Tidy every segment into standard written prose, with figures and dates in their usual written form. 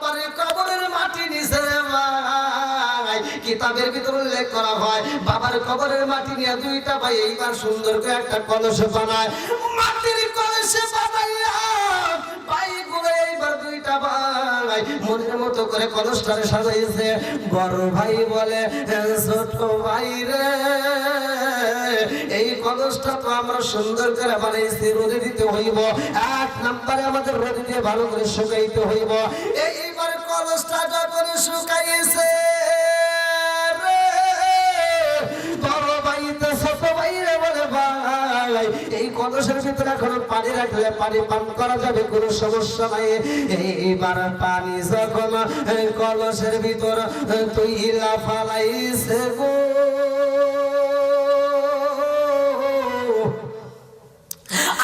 পরে কবরের মাটি নিচে ভাই কিতাবের ভিতরে উল্লেখ করা হয় বাবার কবরের মাটি নিয়ে দুইটা ভাই এইবার সুন্দর করে একটা কলস বানায় মাটির কলসে বানাইয়া ভাইগুলো এইবার দুইটা ভাই মনের মতো করে কলসটারে সাজাইছে বড় ভাই বলে ছোট ভাই রে এই কলসটা তো আমরা সুন্দর করে বানাইছি রোদে দিতে হইব এক নম্বরে আমাদের রোদে দিয়ে ভালো করে শুকাইতে হইব এইবার কলসটা যখন শুকাইছে এই কলসের ভিতরে এখন পানি রাখলে পানি পান করা যাবে কোনো সমস্যা নাই এইবার পানি যখন কলসের ভিতর তুইলা ফালাইছে গো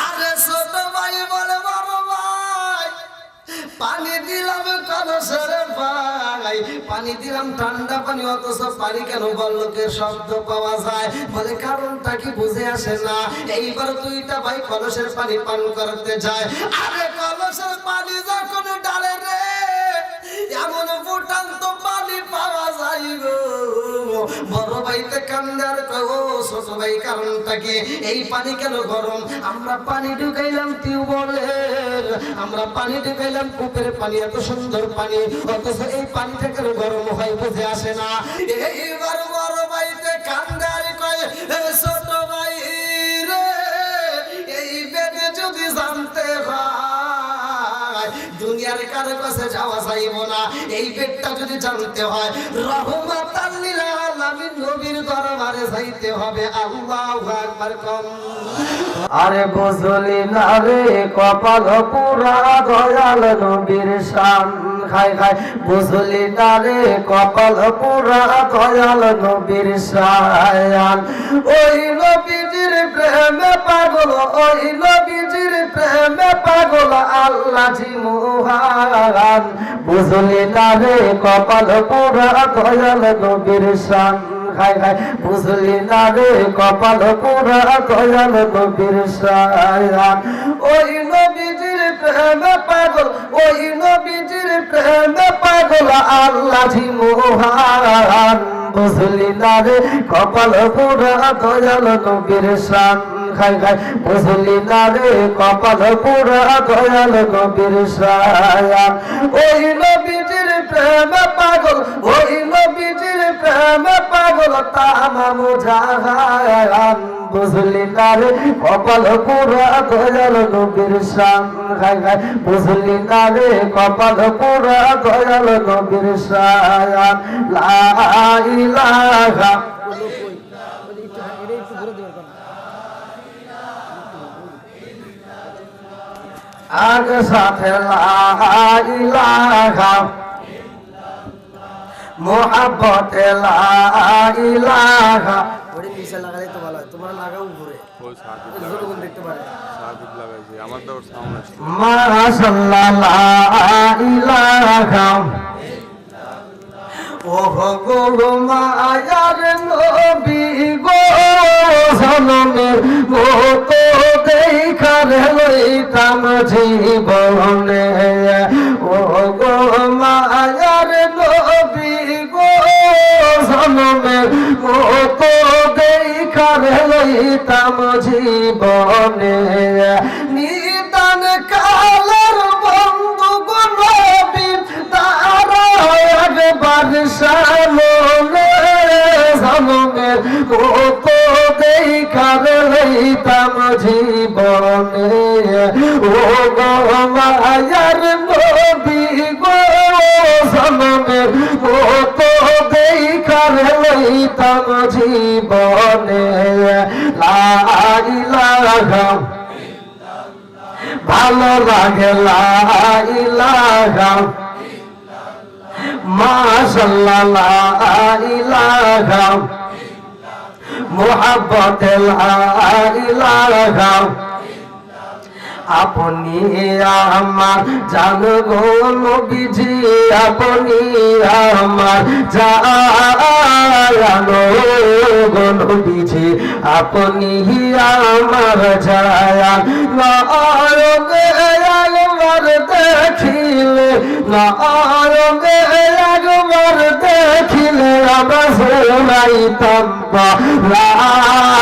আরে ছোট ভাই বলে বড় ভাই পানি দিলাম কলসের ভাই পানি দিলাম ঠান্ডা পানি অথচ পানি কেন বললোকের শব্দ পাওয়া যায় বলে কারণটা কি বুঝে আসে না এইবার দুইটা ভাই কলসের পানি পান করতে যায় আরে কলসের পানি যখন ডালে রে এমন ফুটান্ত পানি পাওয়া যায় গো বড় ভাইতে কান্দার কো ছোট ভাই কারণটা কি এই পানি কেন গরম আমরা পানি ঢুকাইলাম টিউবওয়েলের আমরা পানি ঢুকাইলাম কূপের পানি এত সুন্দর পানি অথচ এই পানিটা কেন গরম হয় বুঝে আসে না এইবার বড় ভাইতে কান্দার কয় ছোট ভাই রে এই বেদে যদি জানতে হয় দুনিয়ার কারো কাছে যাওয়া যাইব না এই বেদটা যদি জানতে হয় রহমাতাল লিল আলামিন নবীর দরবারে যাইতে হবে আল্লাহু আকবার কম আরে বুঝলি না রে কপাল পুরা দয়াল নবীর শান খাই খাই বুঝলি না রে কপাল পুরা দয়াল নবীর শান ওই নবীজির প্রেমে পাগল ওই নবীজির প্রেমে পাগল আল্লাহ জি মুহান বুঝলি না রে কপাল পুরা দয়াল নবীর শান খাই খাই বুঝলি না রে কপাল পুরা দয়াল নবীর শান ওই নবীজির প্রেমে পাগল ওই নবীজির প্রেমে পাগল আল্লাহ জি মুহান বুঝলি না রে কপাল পুরা দয়াল নবীর শান খাই খাই বুঝলি না রে কপাল পুরা দয়াল নবীর শান ওই নবীজির প্রেমে পাগল ওই নবীজির প্রেমে পাগল তামাম জাহান বুঝলি না রে কপাল পুরা দয়াল নবীর শান খাই খাই বুঝলি না রে কপাল পুরা দয়াল নবীর শান লা ইলাহা আগে সাথে লা ইলাহা মোহাব্বতে লা ইলাহা ওরে নিচে লাগালে তো ভালো হয় তোমরা লাগাও উপরে ওই সাকিব যতক্ষণ দেখতে পারে সাকিব লাগাইছে আমার তো সাউন্ড আসছে মাশাআল্লাহ লা ইলাহা ওহো গো মায়ার নবী গো জনমের মতো দেখার লইতাম জীবনে ওহো গো মায়ার নবী গো জনমের মতো দেখার লইতাম জীবনে নিদান কালের বন্ধু গো নবী তারা একবার সামনে জনমের মতো দেখার লইতাম জীবনে ও গো মায়ার নবী গো জনমের মতো দেখার লইতাম জীবনে লা ইলাহা ভালো লাগে লা ইলাহা মাশাআল্লাহ লা ইলাহা মুহাব্বতে লা ইলাহা আপনি আমার জান গো নবীজি আপনি আমার জান গো নবীজি আপনি আমার জান নয়নে একবার দেখিলে নয়নে একবার দেখিলে আমরা ফুরাইতাম পরাণ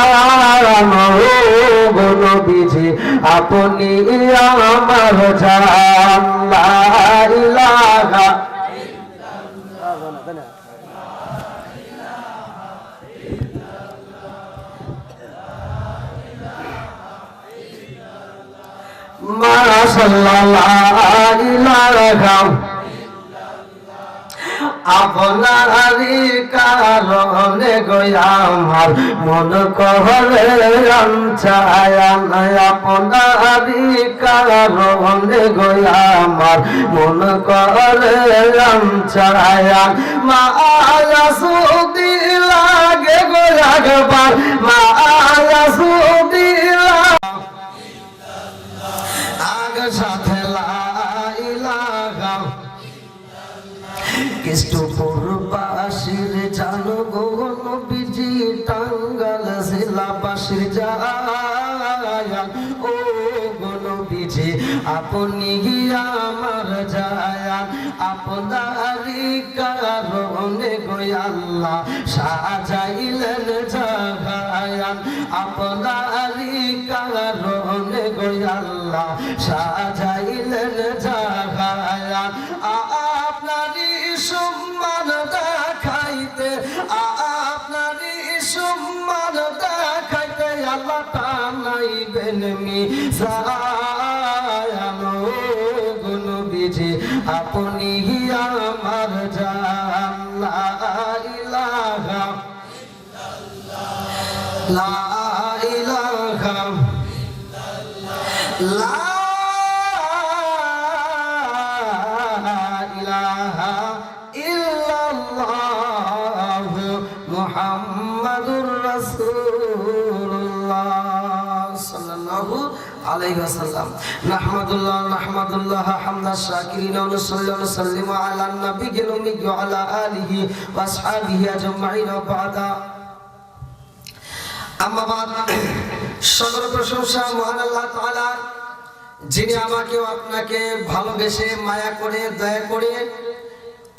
গো নবীজি আপনি আমার জান লা ইলাহা মাশাআল্লাহ লা ইলাহা আপনারি কারণে গো আমার মন করে চায়ান আপনারি কারণে গো আমার মন করে চায়ান মায়া সুদি লাগে গো একবার মায়া সুদি আগে সাথে লা ইলাহা কৃষ্ণপুর বাসির জানো গো নবীজি টাঙ্গাল জেলাবাসীর জায়ান ও গো নবীজি আপনি আমার জায়ান আপনারি কারণে গো আল্লাহ সাজাইলেন জাগায়ান আপনারি কারণে গো আল্লাহ সাজাইলেন জাগায়ান আপনারি সম্মান দেখাইতে আপনারি সম্মান দেখাইতে আল্লাহ টানাইবেন মিসায়ান গো নবীজি আপনি আমার জান লা ইলাহা লা ইলাহা লা মুহাম্মাদুর রাসূলুল্লাহ সাল্লাল্লাহু আলাইহি ওয়াসাল্লাম নাহমাদুল্লাহ হামদাশ শাকিরিন ওয়া নুসাল্লি ওয়া নুসাল্লিমু আলা নাবিয়িল উম্মি ওয়া আলা আলিহি ওয়া আসহাবিহি আজমাইন ওয়া বা'দা আম্মা বাদ সকল প্রশংসা মহান আল্লাহ তাআলা যিনি আমাকে আপনাকে ভালোবেসে মায়া করে দয়া করে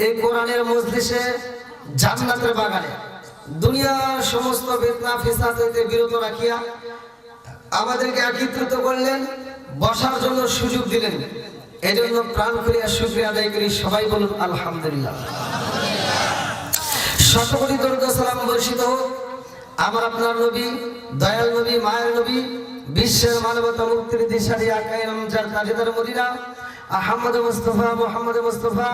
এই কোরআনের মজলিসে জান্নাতের বাগানে দুনিয়ার সমস্ত ফিতনা ফিসাদ হইতে বিরত রাখিয়া আমাদেরকে একত্রিত করলেন, বসার জন্য সুযোগ দিলেন। এজন্য প্রাণ করিয়া শুকরিয়া আদায় করি। সবাই বলুন আলহামদুলিল্লাহ। শতকোটি দরুদ সালাম বর্ষিত হোক আমার আপনার নবী, দয়াল নবী, মায়ের নবী, বিশ্বের মানবতা মুক্তির দিশারি আকায়ে নামজার তাজেদার মদিনা আহমদ মুস্তাফা মুহাম্মদ মুস্তাফা,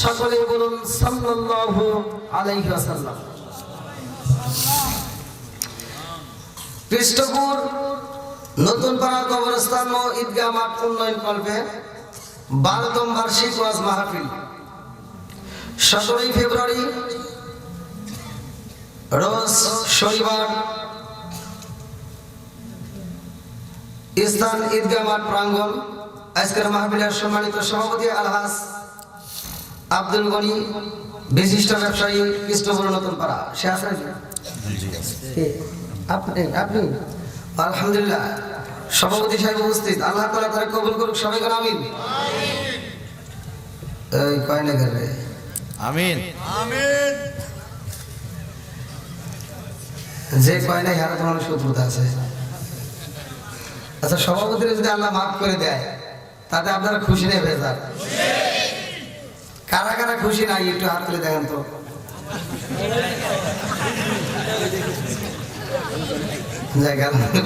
সকলে বলুন সাল্লাল্লাহু আলাইহি ওয়াসাল্লাম। কৃষ্ণপুর নতুন পাড়া কবরস্থান ও ঈদগাহ মাঠ উন্নয়ন কল্পে 12তম বার্ষিক ওয়াজ মাহফিল 17 ফেব্রুয়ারি রোজ শনিবার স্থান ঈদগাহ মাঠ প্রাঙ্গণ। আজকের মাহফিলের সম্মানিত সভাপতি আলহাজ আব্দুল গনি, বিশিষ্ট ব্যবসায়ী, কৃষ্ণপুর নতুন পাড়া। সে আছেন আপনি আলহামদুলিল্লাহ। সভাপতি সাহেব উপস্থিত, আল্লাহ তাআলা তারা কবুল করুক। সবাই করে আমিন। এই কয় না করে আমিন আমিন। যে কয় না হারা তোমার শত্রুতা আছে। আচ্ছা, সভাপতিরা যদি আল্লাহ মাফ করে দেয় তাতে আপনারা খুশি নেই ভেজাল? কারা কারা খুশি নাই একটু হাত তুলে দেখেন তো।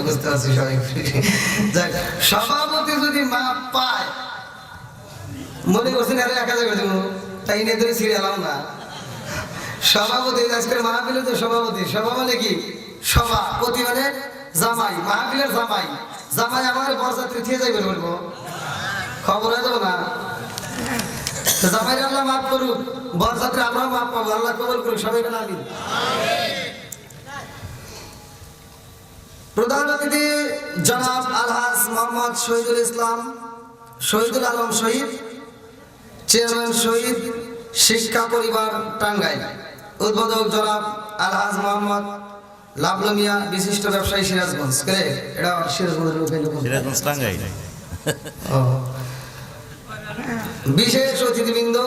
বুঝতে পারছি সবাই খুশি। সভাপতি যদি মাপ পায় মনে করছেন আরে 1000 করে দেবো, তাই নিয়ে ধরে ছিঁড়ে এলাম না। সভাপতি আজকের মাহফিলের তো সভাপতি, সভা মানে কি? সভাপতি মানে জামাই, মাহফিলের জামাই। জামাই আমার বরযাত্রী থেকে যাইবে বলবো, খবর হয়ে যাবো না? জামাই আল্লাহ মাফ করুক, বরযাত্রী আমরা মাফ পাবো, আল্লাহ কবুল করুক। সবাই বলে আমিন। প্রধান অতিথি জনাব আলহাজ মোহাম্মদ শহীদুল ইসলাম, শহীদুল আলম শহীদ, চেয়ারম্যান শহীদ শিক্ষা পরিবার টাঙ্গাইল। উদ্বোধক জনাব আলহাজ মোহাম্মদ লাবলু মিয়া, বিশিষ্ট ব্যবসায়ী, সিরাজগঞ্জ। এটা সিরাজগঞ্জের সিরাজগঞ্জ টাঙ্গাইল। ও বিশেষ অতিথিবৃন্দ,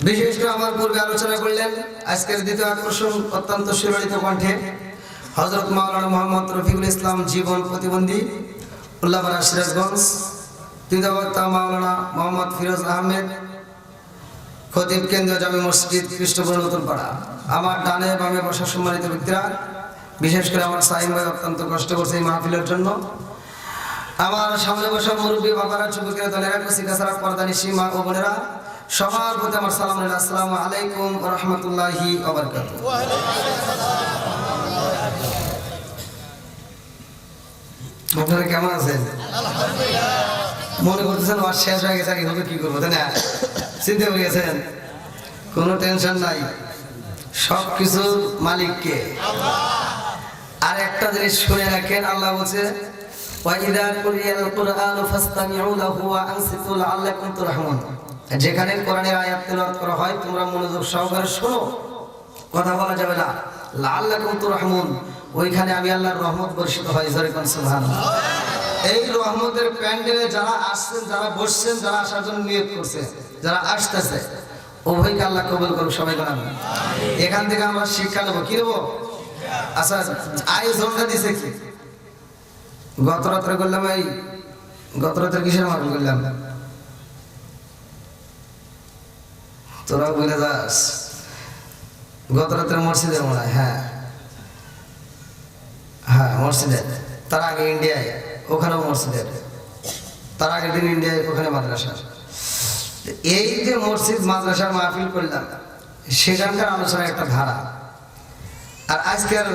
বিশেষ করে আমার পূর্বে আলোচনা করলেন আজকের দ্বিতীয় আকর্ষণ অত্যন্ত সুললিত কণ্ঠে হযরত মাওলানা মোহাম্মদ রফিকুল ইসলাম জীবন প্রতিবন্ধী উল্লাপাড়া সিরাজগঞ্জ, তৃতীয় বক্তা মাওলানা মোহাম্মদ ফিরোজ আহমেদ খতিব কেন্দ্রীয় জামে মসজিদ কৃষ্ণপুর নতুনপাড়া। আমার ডানে বামে বসা সম্মানিত ব্যক্তিরা, বিশেষ করে আমার সাইম ভাই অত্যন্ত কষ্ট করছে এই মাহফিলের জন্য। আমার সামনে বসা মুরব্বী বাবারা, যুবকেরা, দলেরা, কচিকাছাড়া, পর্দানিশী মা ও বোনেরা, সবার প্রতি আমার সালাম রইল। আসসালামু আলাইকুম ওয়া রাহমাতুল্লাহি ওয়া বারাকাতুহু। আপনারা কেমন আছেন? মনে করতেছেন ওয়াজ শেষ হয়ে গেছে, এখন কি করবো, তাই না? চিন্তা করে গেছেন? কোনো টেনশন নাই, সব কিছুর মালিককে। আর একটা জিনিস শুনে রাখেন, আল্লাহ বলছে ওয়াইদা কুরিয়াল কুরআন ফাসতামিউ লাহু ওয়া আনসিতু লাআল্লাকুম তুরহামুন। যেখানে কোরআনের আয়াত তেলাওয়াত করা হয় তোমরা মনোযোগ সহকারে শোনো, কথা বলা যাবে না। লাআল্লাকুম তুরহামুন, ওইখানে আমি আল্লাহর রহমত বর্ষিত হয়। জোরে কোন সুবহানাল্লাহ। এই রহমতের প্যান্ডেলে যারা আসছেন, যারা বসছেন, যারা আসার জন্য নিয়ত করছে, যারা আসতেছে, উভয়কে আল্লাহ কবুল করুক। সবাই বলেন এখান থেকে আমরা শিক্ষা নেবো। কি নেবো? আচ্ছা, আয়োজনটা দিছে কি? গত রাত্রে করলাম, এই গত রাত্রে কিসের মাহফিল করলাম? তোরা বুঝে যাস গত রাত্রে মসজিদের মনে হয়। হ্যাঁ হ্যাঁ, মসজিদের। তার আগে ইন্ডিয়ায়, ওখানেও মসজিদের। তার আগের দিন ইন্ডিয়ায়, ওখানে মাদ্রাসা। এই যে মসজিদ মাদ্রাসার মাহফিল করলাম, সেখানকার আলোচনার একটা ধারা। আর আজকের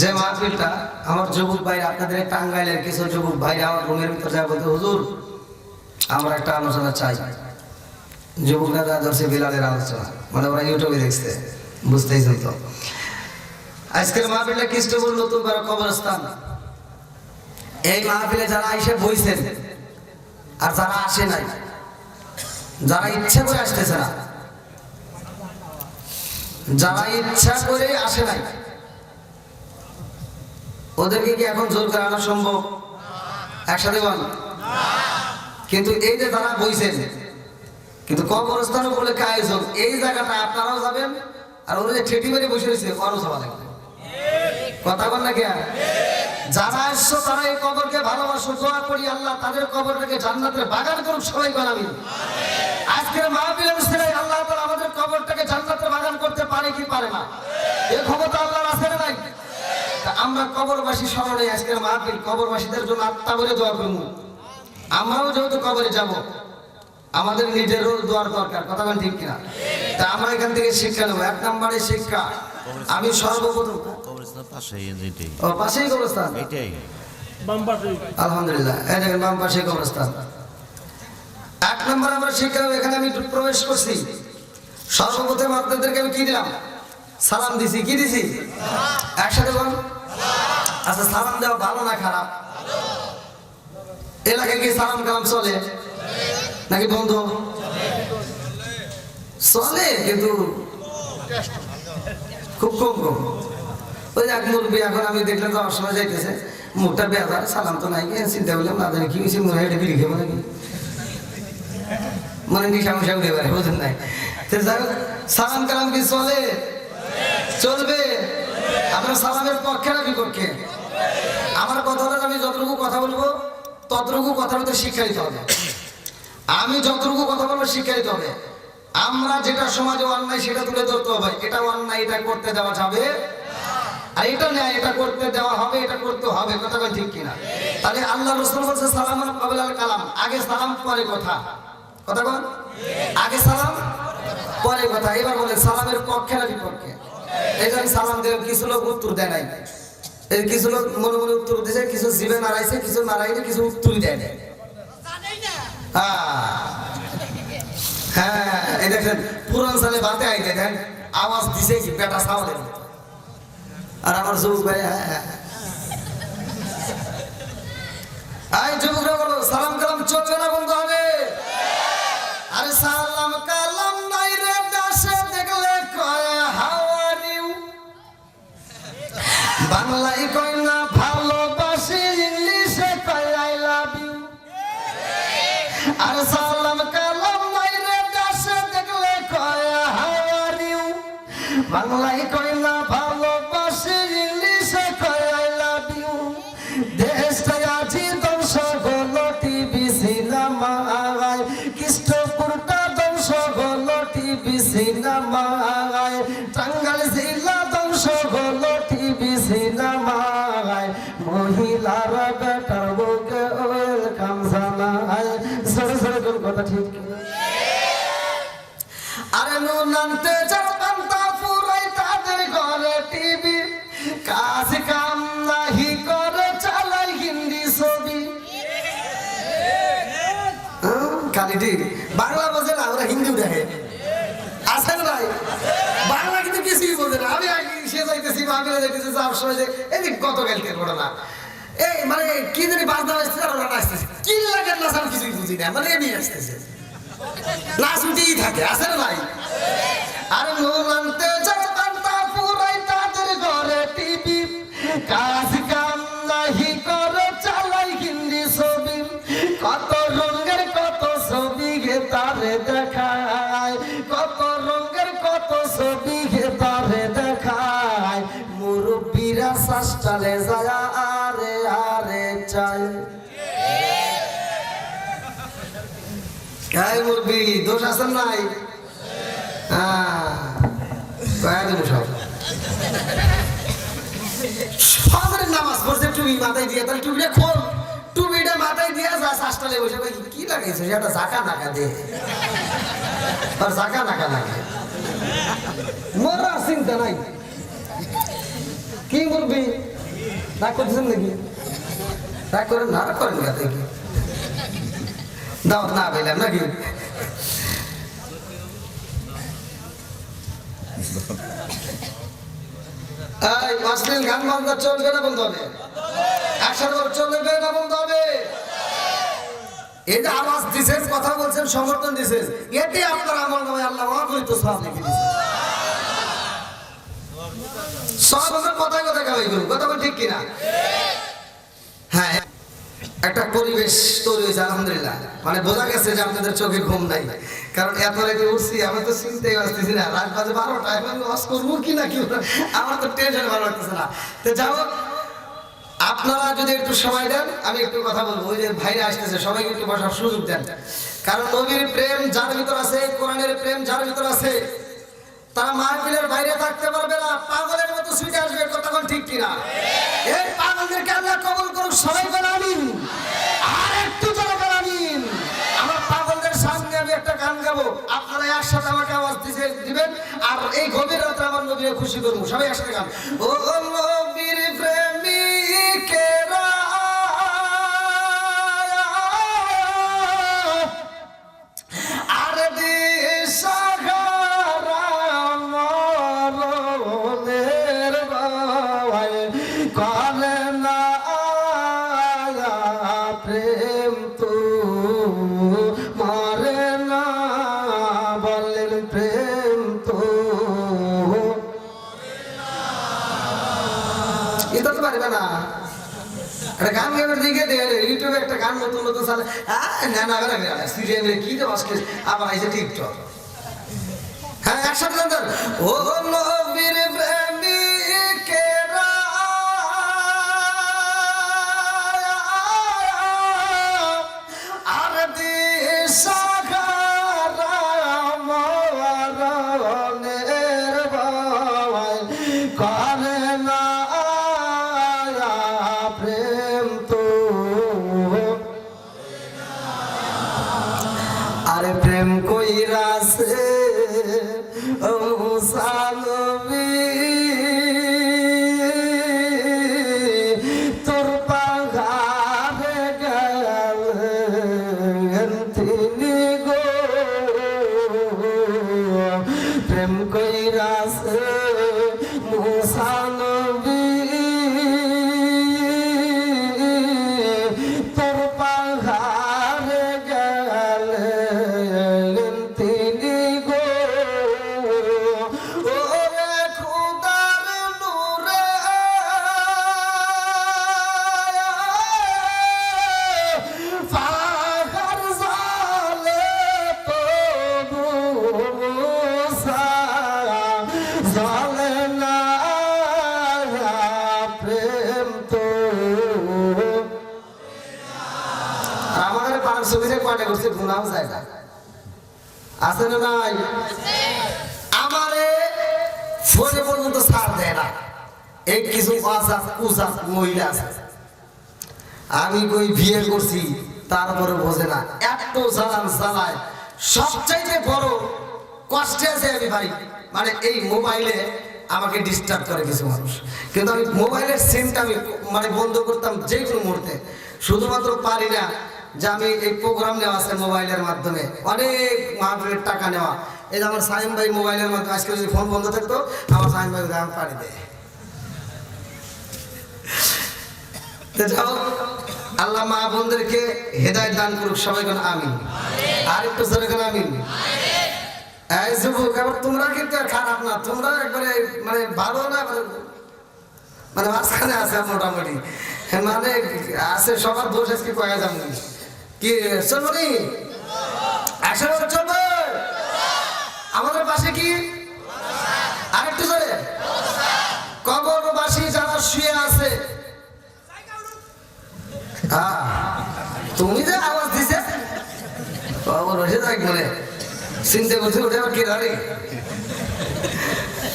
যে মাহফিলটা, আমার যুবক ভাই, আপনাদের টাঙ্গাইলের কিছু যুবক ভাই আমার রুমের ভিতরে যা বলতে, হুজুর আমরা একটা আলোচনা চাই। যুবক দাদা ধরছে বিলালের আলোচনা, মানে ওরা ইউটিউবে দেখছে, বুঝতেইছেন তো। আজকের মাহফিলটা কৃষ্ণপুর নতুনপাড়া কবরস্থান। এই মাহফিলে যারা এসে বইছেন আর যারা আসে নাই, যারা ইচ্ছা করে আসতেছে না, যারা ইচ্ছা করে আসে নাই, ওদেরকে কি এখন জোর করে আনা সম্ভব? একসাথে বল। কিন্তু এই যে যারা বইছেন, কিন্তু কবরস্থান বলে আয়োজন, এই জায়গাটা আপনারাও যাবেন, আর ওরা যে ঠেটি মেরে বসে রয়েছে ওরাও যাওয়া লাগবে। কথা বল না কে? যারা আসছো তারা এই কবরকে ভালোবাসো, দোয়া করি আল্লাহ তাদের কবরটাকে জান্নাতের বাগান করুক। সবাই বল আমিন। আজকের মাহফিলের উসিলায় আল্লাহ তাআলা আমাদের কবরটাকে জান্নাতের বাগান করতে পারে কি পারে না? এই ক্ষমতা আল্লাহর আছে না নাই? আমরা কবরবাসী স্মরণে আজকের মাহফিল, কবরবাসীদের জন্য আত্মা বলে দোয়া করব। আমরাও যেহেতু কবরে যাব, আমাদের নিজেরও দোয়ার দরকার। কথা বলেন ঠিক কিনা? তা আমরা এখান থেকে শিক্ষা নেবো। এক নম্বরে শিক্ষা, আমি সর্বপ্রথম পাশেই কবরস্থান, আলহামদুলিল্লাহ, এই দেখেন বাম পাশে কবরস্থান। এক নম্বর আমরা শিক্ষা নেবো, এখানে আমি প্রবেশ করছি, সর্বপ্রথম আপনাদেরকে আমি কি দিলাম? সালাম দিছি। কি দিছি? একসাথে বল। আচ্ছা, সালাম দেওয়া ভালো না খারাপ? এলাকায় কি সালাম কালাম চলে নাকি বন্ধ? চলে, কিন্তু খুব কম কম। ওই এক মুরব্বী, এখন আমি দেখলাম তো আমার সময় যাইতেছে, মুখটা বেজার, সালাম তো নাই। চিন্তা করলাম না জানি কি হয়েছে, মনে হয় এটা বিড়ি খেবো নাকি, মানে নিশা মুশা উঠে পারে, বুঝলেন নাই? সালাম কালাম কি চলে? চলবে। আপনার সালামের পক্ষে না বিপক্ষে? আমার কথাটা আমি যতটুকু কথা বলবো ততটুকু কথার মধ্যে শিক্ষা দিতে হবে। আমি যতটুকু কথা বলবো শিক্ষা দিতে হবে। আমরা যেটা সমাজে অন্যায় সেটা তুলে ধরতে হবে। এটা অন্যায়, এটা করতে দেওয়া যাবে, আর এটা নেই, এটা করতে দেওয়া হবে, এটা করতে হবে। কথা বল ঠিক কিনা? তাহলে আল্লাহ রাসূল বলেছে সালাম ক্বাবলাল কালাম, আগে সালাম পরে কথা। কথা বল, আগে সালাম পরে কথা। এবার বলেন সালামের পক্ষে না বিপক্ষে? এই যে সালাম দেন, কিছু লোক উত্তর দেয় নাই, এই কিছু লোক মনে মনে উত্তর দিয়েছে, কিছু জিভে নাড়াইছে, কিছু নাড়াইনি, কিছু উত্তরই দেয় নাই। হ্যাঁ, এই দেখেন পুরান সালে বাতে আইতে দেন, আওয়াজ দিছে কি বেটা সাওয়ালের। আর আমার যুবক ভাই, হ্যাঁ যুবকরা বলো সালাম কালাম চলবে না, বন্ধু হবে। আরে সালাম কালাম নাই রে দেশে, দেখলে কয় হাউ আর ইউ, বাংলায় কয় না ভালোবাসি, ইংলিশে কয় আই লাভ ইউ। আরে সালাম কালাম বাংলায় কয় না ভালোবাসি, ইংলিশে কয় আই লাভ ইউ। দেশটা আজি ধ্বংস হলো টিভি সিনেমায়, কৃষ্ণপুরটা ধ্বংস হলো টিভি সিনেমায়, টাঙ্গাইল জেলা ধ্বংস হলো টিভি সিনেমায়, মহিলারা বেটার বুকে ওয়েলকাম জানায়। সরে সরে কোন কথা ঠিক কিনা? আরে নুনান্তে যারা পান্তা ফুরাই তাদের ঘরে টিভি, কাজ কাম নাহি করে চালাই হিন্দি ছবি। খালি ঠিক বাংলা বোঝে না, ওরা হিন্দি দেখে। আসেন ভাই, বাংলা কিন্তু কিছুই বোঝে না। আমি আগে সে যাইতেছি বাংলা যাইতেছি, যাওয়ার সময় যে এই গতকালকে ঘটনা, এই মানে কি জানি বাজনা আসতেছে আর ওরা আসতেছে, কি লাগে না আমি কিছুই বুঝি না, মানে এমনি আসতেছে, নাচ উঠেই থাকে। আসেন ভাই, আরে নুনান্তে যারা পান্তা ফুরাই তাদের ঘরে টিভি, কাজ কাম নাহি করে চালাই হিন্দি ছবি, কত রঙের কত ছবি গে তারে দেখায়, কত রঙের কত ছবি গে তারে দেখায়, মুরব্বীরা শাস্তালে যায় আরে আরে চায়। এই মুরব্বী দোষ আছেন নাই? ফজরের নামাজ পড়ছে টুপি মাথায় দিয়ে, তাহলে টুপিটা খোল, টুপিটা মাথায় দিয়ে যা শ্বাসটালে বসে কি লাগাইছে সেটা জাকা নাকা দে, আর জাকা নাকা লাগে মরার চিন্তা নাই। কি মুরব্বী রাগ করতেছেন নাকি? রাগ করেন না, রাগ করেন দেখি দাওয়াত না পেলাম নাকি? এই অশ্লীল গান বাজনা চলবে না, বন্ধ হবে। একসাথে চলবে না, বন্ধ হবে। এই যে আওয়াজ দিচ্ছেন, কথা বলছেন, সমর্থন দিচ্ছেন, এতে আপনার আমল নামায় আল্লাহ অগণিত সওয়াব লিখে দিয়েছেন। সব কথায় কথায় গাওয়াই করুন, কথা বল ঠিক কিনা? হ্যাঁ, একটা পরিবেশ তৈরি হয়েছে আলহামদুলিল্লাহ। মানে বোঝা গেছে যে আপনাদের চোখে ঘুম নাই, কারণ এত রাতে উঠছি, আমি তো চিন্তাই আসতেছি না, রাত বাজে 12টা, এখন ওয়াজ করবো কি না কি, আমার তো টেনশন ভালো লাগতেছে না। তো যাও, আপনারা যদি একটু সময় দেন আমি একটু কথা বলবো। ওই যে ভাইরা আসতেছে, সবাইকে একটু বসার সুযোগ দেন, কারণ নবীর প্রেম যার ভিতর আছে, কোরআনের প্রেম যার ভিতর আছে, তারা মাহফিলের বাইরে থাকতে পারবে না, পাগলের মতো ছুটে আসবে। কথা বল ঠিক কিনা? এই পাগলদেরকে আল্লাহ কবুল করুক, সবাই বলে আমিন। আর একটু জোরে বলে আমিন। আমার পাগলদের সামনে আমি একটা গান গাবো, আপনারা একসাথে আমাকে আওয়াজ দিবেন, আর এই গভীর রাতে আমার নবীকে খুশি করবো। সবাই একসাথে গান। ও নবীর প্রেমিকেরা আর দিশা গান গানের দিকে ইউটিউবে একটা গান নতুন নতুন চালে, কি আবার আইসে টিকটক। হ্যাঁ, একসাথে ও নবীর প্রেমিকেরা আর দিশাহারা মরণের ভয় করে না প্রেম তো, আরে প্রেম কইরাছে মুসা নবী, তোর পাহাড়ে গেলেন তিনি গো, প্রেম কইরাছে মুসা নবী, তোর পাহাড়ে গেলেন তিনি গো, ওরে খুদার নূরে পাহাড় জালে তবু মুসা জালে মিনিট কয়টা করছে গুনাও যায় না, আছে না নাই? আমারে ফোনে পর্যন্ত ছাড় দেয় না, এই কিছু আসাদ কুসাদ মহিলা আছে, আমি কই বিয়ে করছি তারপরে বোঝে না, এত জ্বালান চালায়। সবচাইতে বড় কষ্টে আছে আমি ভাই, মানে এই মোবাইলে আমাকে ডিস্টার্ব করে কিছু মানুষ, কিন্তু আমি মোবাইলের সিমটা আমি মানে বন্ধ করতাম যে কোনো মুহূর্তে। শুধুমাত্র পারি না যে আমি এই প্রোগ্রাম নেওয়া আছে মোবাইলের মাধ্যমে, অনেক মাহফিলের টাকা নেওয়া। এই যে আমার সাইম ভাই মোবাইলের মাধ্যমে, আজকে যদি ফোন বন্ধ থাকতো আমার সাইম ভাই দাম পাড়ি দেয়। যাও, আল্লাহ মা বোনদেরকে হেদায়েত দান করুক, সবাই কোন আমিন। আর একটু জোরে কোন আমিন। এই যুবক, আবার তোমরা কিন্তু খারাপ না, তোমরা একবারে মানে ভালো না, মানে মাঝখানে আছে মোটামুটি, মানে আছে, সবার দোষ আজকে কয়া যাবে কি চলবো নি একসাথে চলবে। আমাদের পাশে কি আরেকটু জোরে, কবরবাসী যারা শুয়ে আছে, তুমি যে আওয়াজ দিছে খবর হয়েছে তাই বলে চিন্তা করছে ওটা আবার কি ধরে।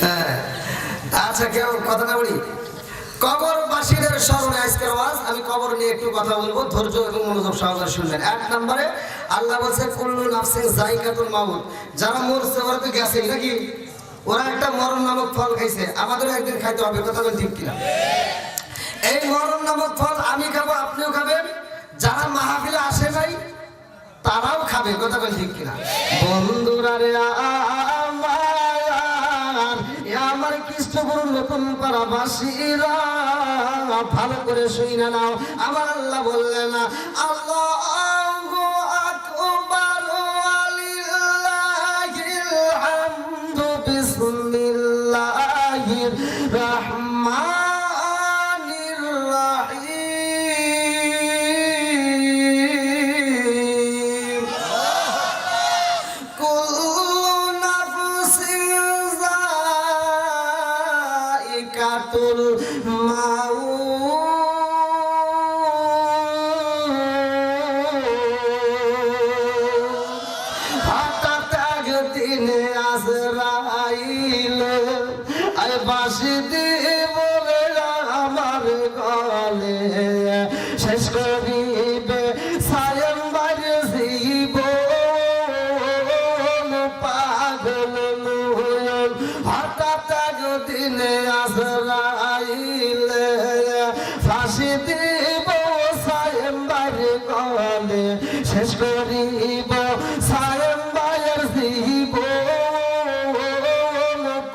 হ্যাঁ, আচ্ছা কেউ কথা না বলি, কবরবাসীদের স্মরণে আজকের আওয়াজ। আমি কবর নিয়ে একটু কথা বলবো, ধৈর্য এবং মনোযোগ সহকারে শুনবেন। এক নম্বরে আল্লাহ বলছে কুল্লু নাফসিন যায়কাতুল মাউত, যারা মরছে ওরা তো গেছে নাকি, ওরা একটা মরণ নামক ফল খাইছে, আমাদেরও একদিন খাইতে হবে, কথা বলেন ঠিক কিনা? এই মরণ নামক ফল আমি খাবো, আপনিও খাবেন, যারা মাহফিলে আসে নাই তারাও খাবে, কথা বলেন ঠিক কিনা? বন্ধুরা রে আমার কৃষ্ণপুর নতুন পাড়াবাসীরা ভালো করে শুই না নাও, আমার আল্লাহ বললেন আল্লাহু আকবার ওয়ালিল্লাহিল হামদু বিসমিল্লাহির রাহমানির রাহিম। কুল্লু নাফসিন যায়কাতুল মাউত, হঠাৎ একদিন আজরাইল আয় বাঁশি দিয়ে বলে আমার গলে শেষ করিবে সায়ন বাড়ি জীবন পাগল নয়ন। হঠাৎ একদিন আজরাইল ফাঁসি দিব সায়ন বাড়ি গলে শেষ করিব সায়ন বাড়ির জীবন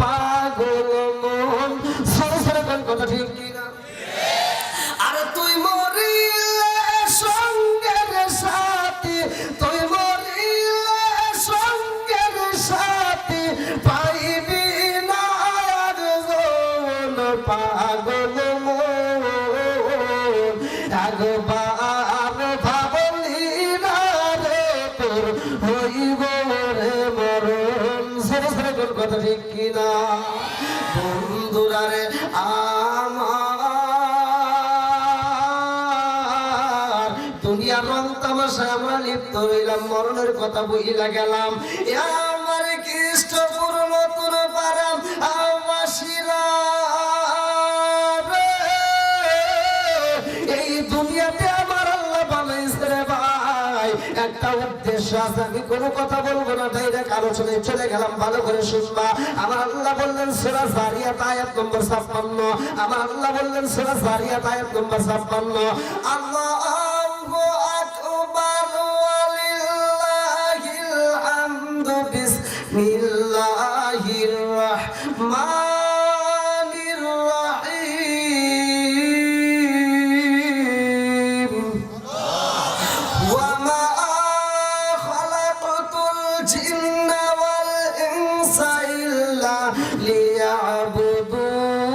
পাগল মন। সরে সরে কোন কথা ঠিক কিনা? আরে তুই মরিলে সঙ্গের সাথী, তুই মরিলে সঙ্গের সাথী পাইবি না আর জন পাগল মন। একবার ভাবলি না রে তোর হইব রে মরণ। সরে সরে কোন কথা ঠিক কিনা? বন্ধুরা রে আমার দুনিয়ার রং তামাশা আমরা লিপ্ত হইলাম, মরণের কথা বইলা গেলাম। আমার কৃষ্ণপুর নতুন পারাম আবাসীরা রে, এই দুনিয়াতে আমার আল্লাহ বানাইছে রে ভাই, একটা উদ্দেশ্য আছে। আমি কোনো কথা বলবো না, ডাইরেক্ট আলোচনায় চলে গেলাম, ভালো করে শুনবা। আমার আল্লাহ বললেন সূরা যারিয়াত আয়াত নম্বর 56, আমার আল্লাহ বললেন সূরা যারিয়াত আয়াত নম্বর 56, আল্লাহু আকবার ওয়ালিল্লাহিল হামদু বিসমিল্লাহির রাহমানির রাহিম। ওয়া মা খালাকাতুল জিন্না ওয়াল ইনসা ইল্লা লিয়াবুদুন।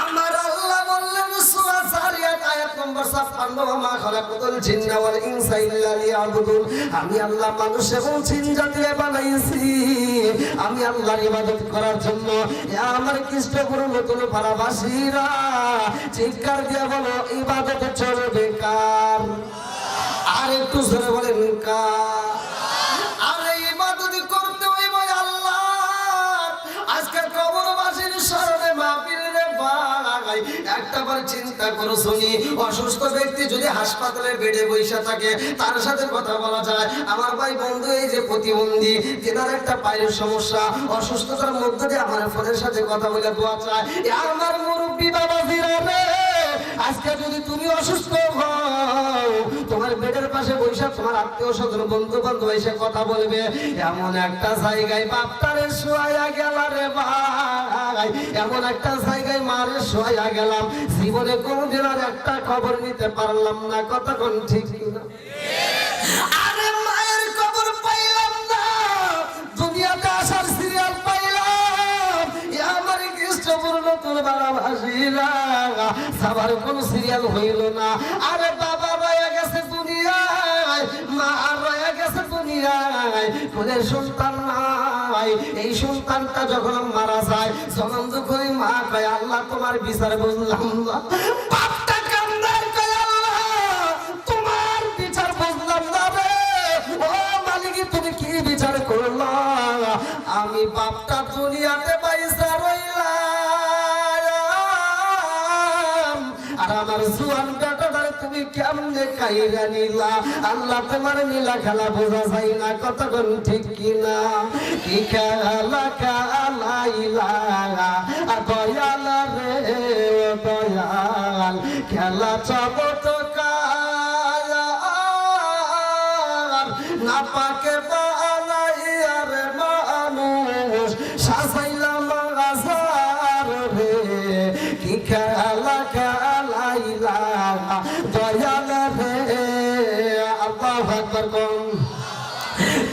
আমার আল্লাহ বললেন সূরা যারিয়াত আয়াত নম্বর 56, ওয়া মা খালাকাতুল খালাকাতুল জিন্না ওয়াল ইনসা ইল্লা লিয়াবুদুন। আমি আল্লাহ মানুষ এবং জিন জাতিকে বানাইছি আমি আল্লাহর ইবাদত করার জন্য। আমার খ্রিস্টপুর নতুন পাড়াবাসীরা চিৎকার দিয়ে বলো ইবাদত চলবে কার? আর একটু জোরে বলেন কার? আরে ইবাদত করতে হইব আল্লাহ। আজকে কবরবাসীর স্মরণে মাহফিল রে ভাই, একটাবার চিন্তা করো শুনি, অসুস্থ ব্যক্তি যদি হাসপাতালে বেডে বসে থাকে তার সাথে কথা বলা যায়। আমার ভাই বন্ধু এই যে প্রতিবন্ধী, তেনার একটা পায়ের সমস্যা, অসুস্থতার মধ্যে দিয়ে আমার ফোনের সাথে কথা বলে দোয়া চায়। আমার মুরব্বী বাবা রে, আজকে যদি তুমি অসুস্থ হও তোমার বেডের পাশে বসে তোমার আত্মীয় স্বজন বন্ধু বান্ধব এসে কথা বলবে, এমন একটা জায়গায় বাপটারে শোয়া গেল রে ভাই, এমন একটা জায়গায় মারে শোয়া গেলাম, জীবনে কোনদিন আর একটা খবর নিতে পারলাম না। কতক্ষণ ঠিক না? আরে মায়ের খবর পাইলাম না, দুনিয়াতে আসার সিরিয়াল পাইলাম, আমার খ্রিস্টপুর নতুন বাড়াবাসীরা সবার কোন সিরিয়াল হইল না। আরে বাবা রয়ে গেছে দুনিয়ায়, মা রয়ে গেছে দুনিয়ায়, কোনের সন্তান নাই। এই সন্তানটা যখন মারা যায় জনম দুঃখই মা কয় আল্লাহ তোমার বিচার বুঝলাম না। বাপটা কান্দার কয় আল্লাহ তোমার বিচার বুঝলাম না রে। ও মালিক তুমি কি বিচার করলা? আমি বাপটা দুনিয়াতে পয়সা রইলাম আর আমার জুয়ান বেটাটারে তুমি কেমনে কাইরা নিলা? আল্লাহ তোমার নীলা খেলা বোঝা যায় না। কতক্ষণ ঠিক কিনা? কি খেলা খেলাইলা দয়াল রে দয়াল, খেলা চমৎকার না পাকে বানাইয়া রে মানুষ সাজাইলাম আজার রে। কি খেলা খেলাইলা দয়াল রে। আল্লাহু আকবার কোন।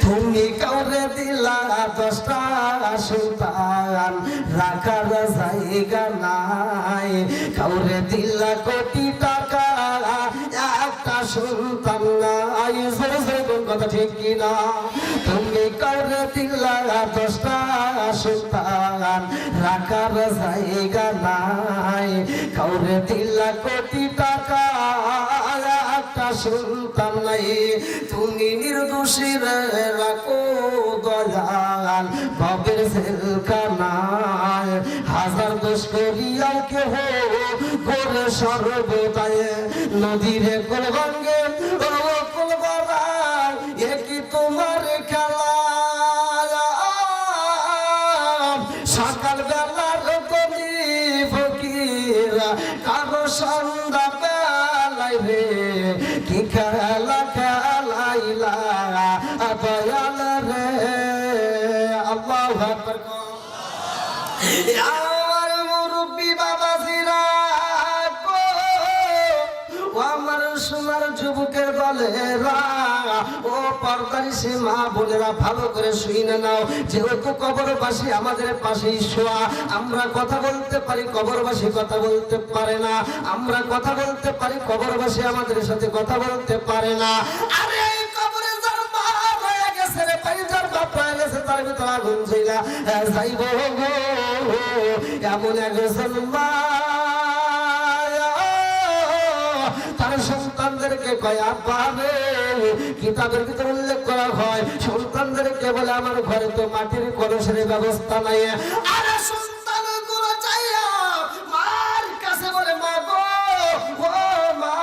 তুমি কাউরে দিলা 10টা সন্তান রাখার জায়গা নাই, কাউরে দিলা কোটি টাকা একটা সন্তান নাই। জোরে জোরে কোন কথা ঠিক কিনা? তুমি কাউরে দিলা 10টা সন্তান রাখার জায়গা নাই, কাউরে দিলা কোটি টাকা একটা সন্তান নাই। তুমি নির্দোষী রাখো দয়াল বাবের জেলখানায়, হাজার দোষ করিয়াও কেহ করে সর্বদায়। নদীরে কোল ভাঙ্গে কোল গড়ায় একই তোমার খেলা, সকাল বেলার গলি ফকির কারো সন্ধ্যা বেলায় রে। কি খেলা খেলাইলা দয়াল রে। আল্লাহু আকবার। আমার মুরব্বী বাবাজিরা ও আমার সোনার যুবকের দলেরা, ও পর্দার সীমা বোনেরা ভালো করে শুনে নাও। যেহেতু কবরবাসী আমাদের পাশেই শোয়া, আমরা কথা বলতে পারি, কবরবাসী কথা বলতে পারে না। আমরা কথা বলতে পারি, কবরবাসী আমাদের সাথে কথা বলতে পারে না। আরে এই কবরে যার মা রয়ে গেছে রে, যার বাপ রয়ে গেছে, তার ভিতর আগুন জ্বলা যাইব গো। এমন একজন মা তার সন্তানদেরকে কয়া পাবে, কিতাবের ভিতরে উল্লেখ করা হয় সন্তানদেরকে বলে আমার ঘরে তো মাটির কলসের ব্যবস্থা নাই। আরে সন্তান গুলো চাইয়া মার কাছে বলে মা গো, ও মা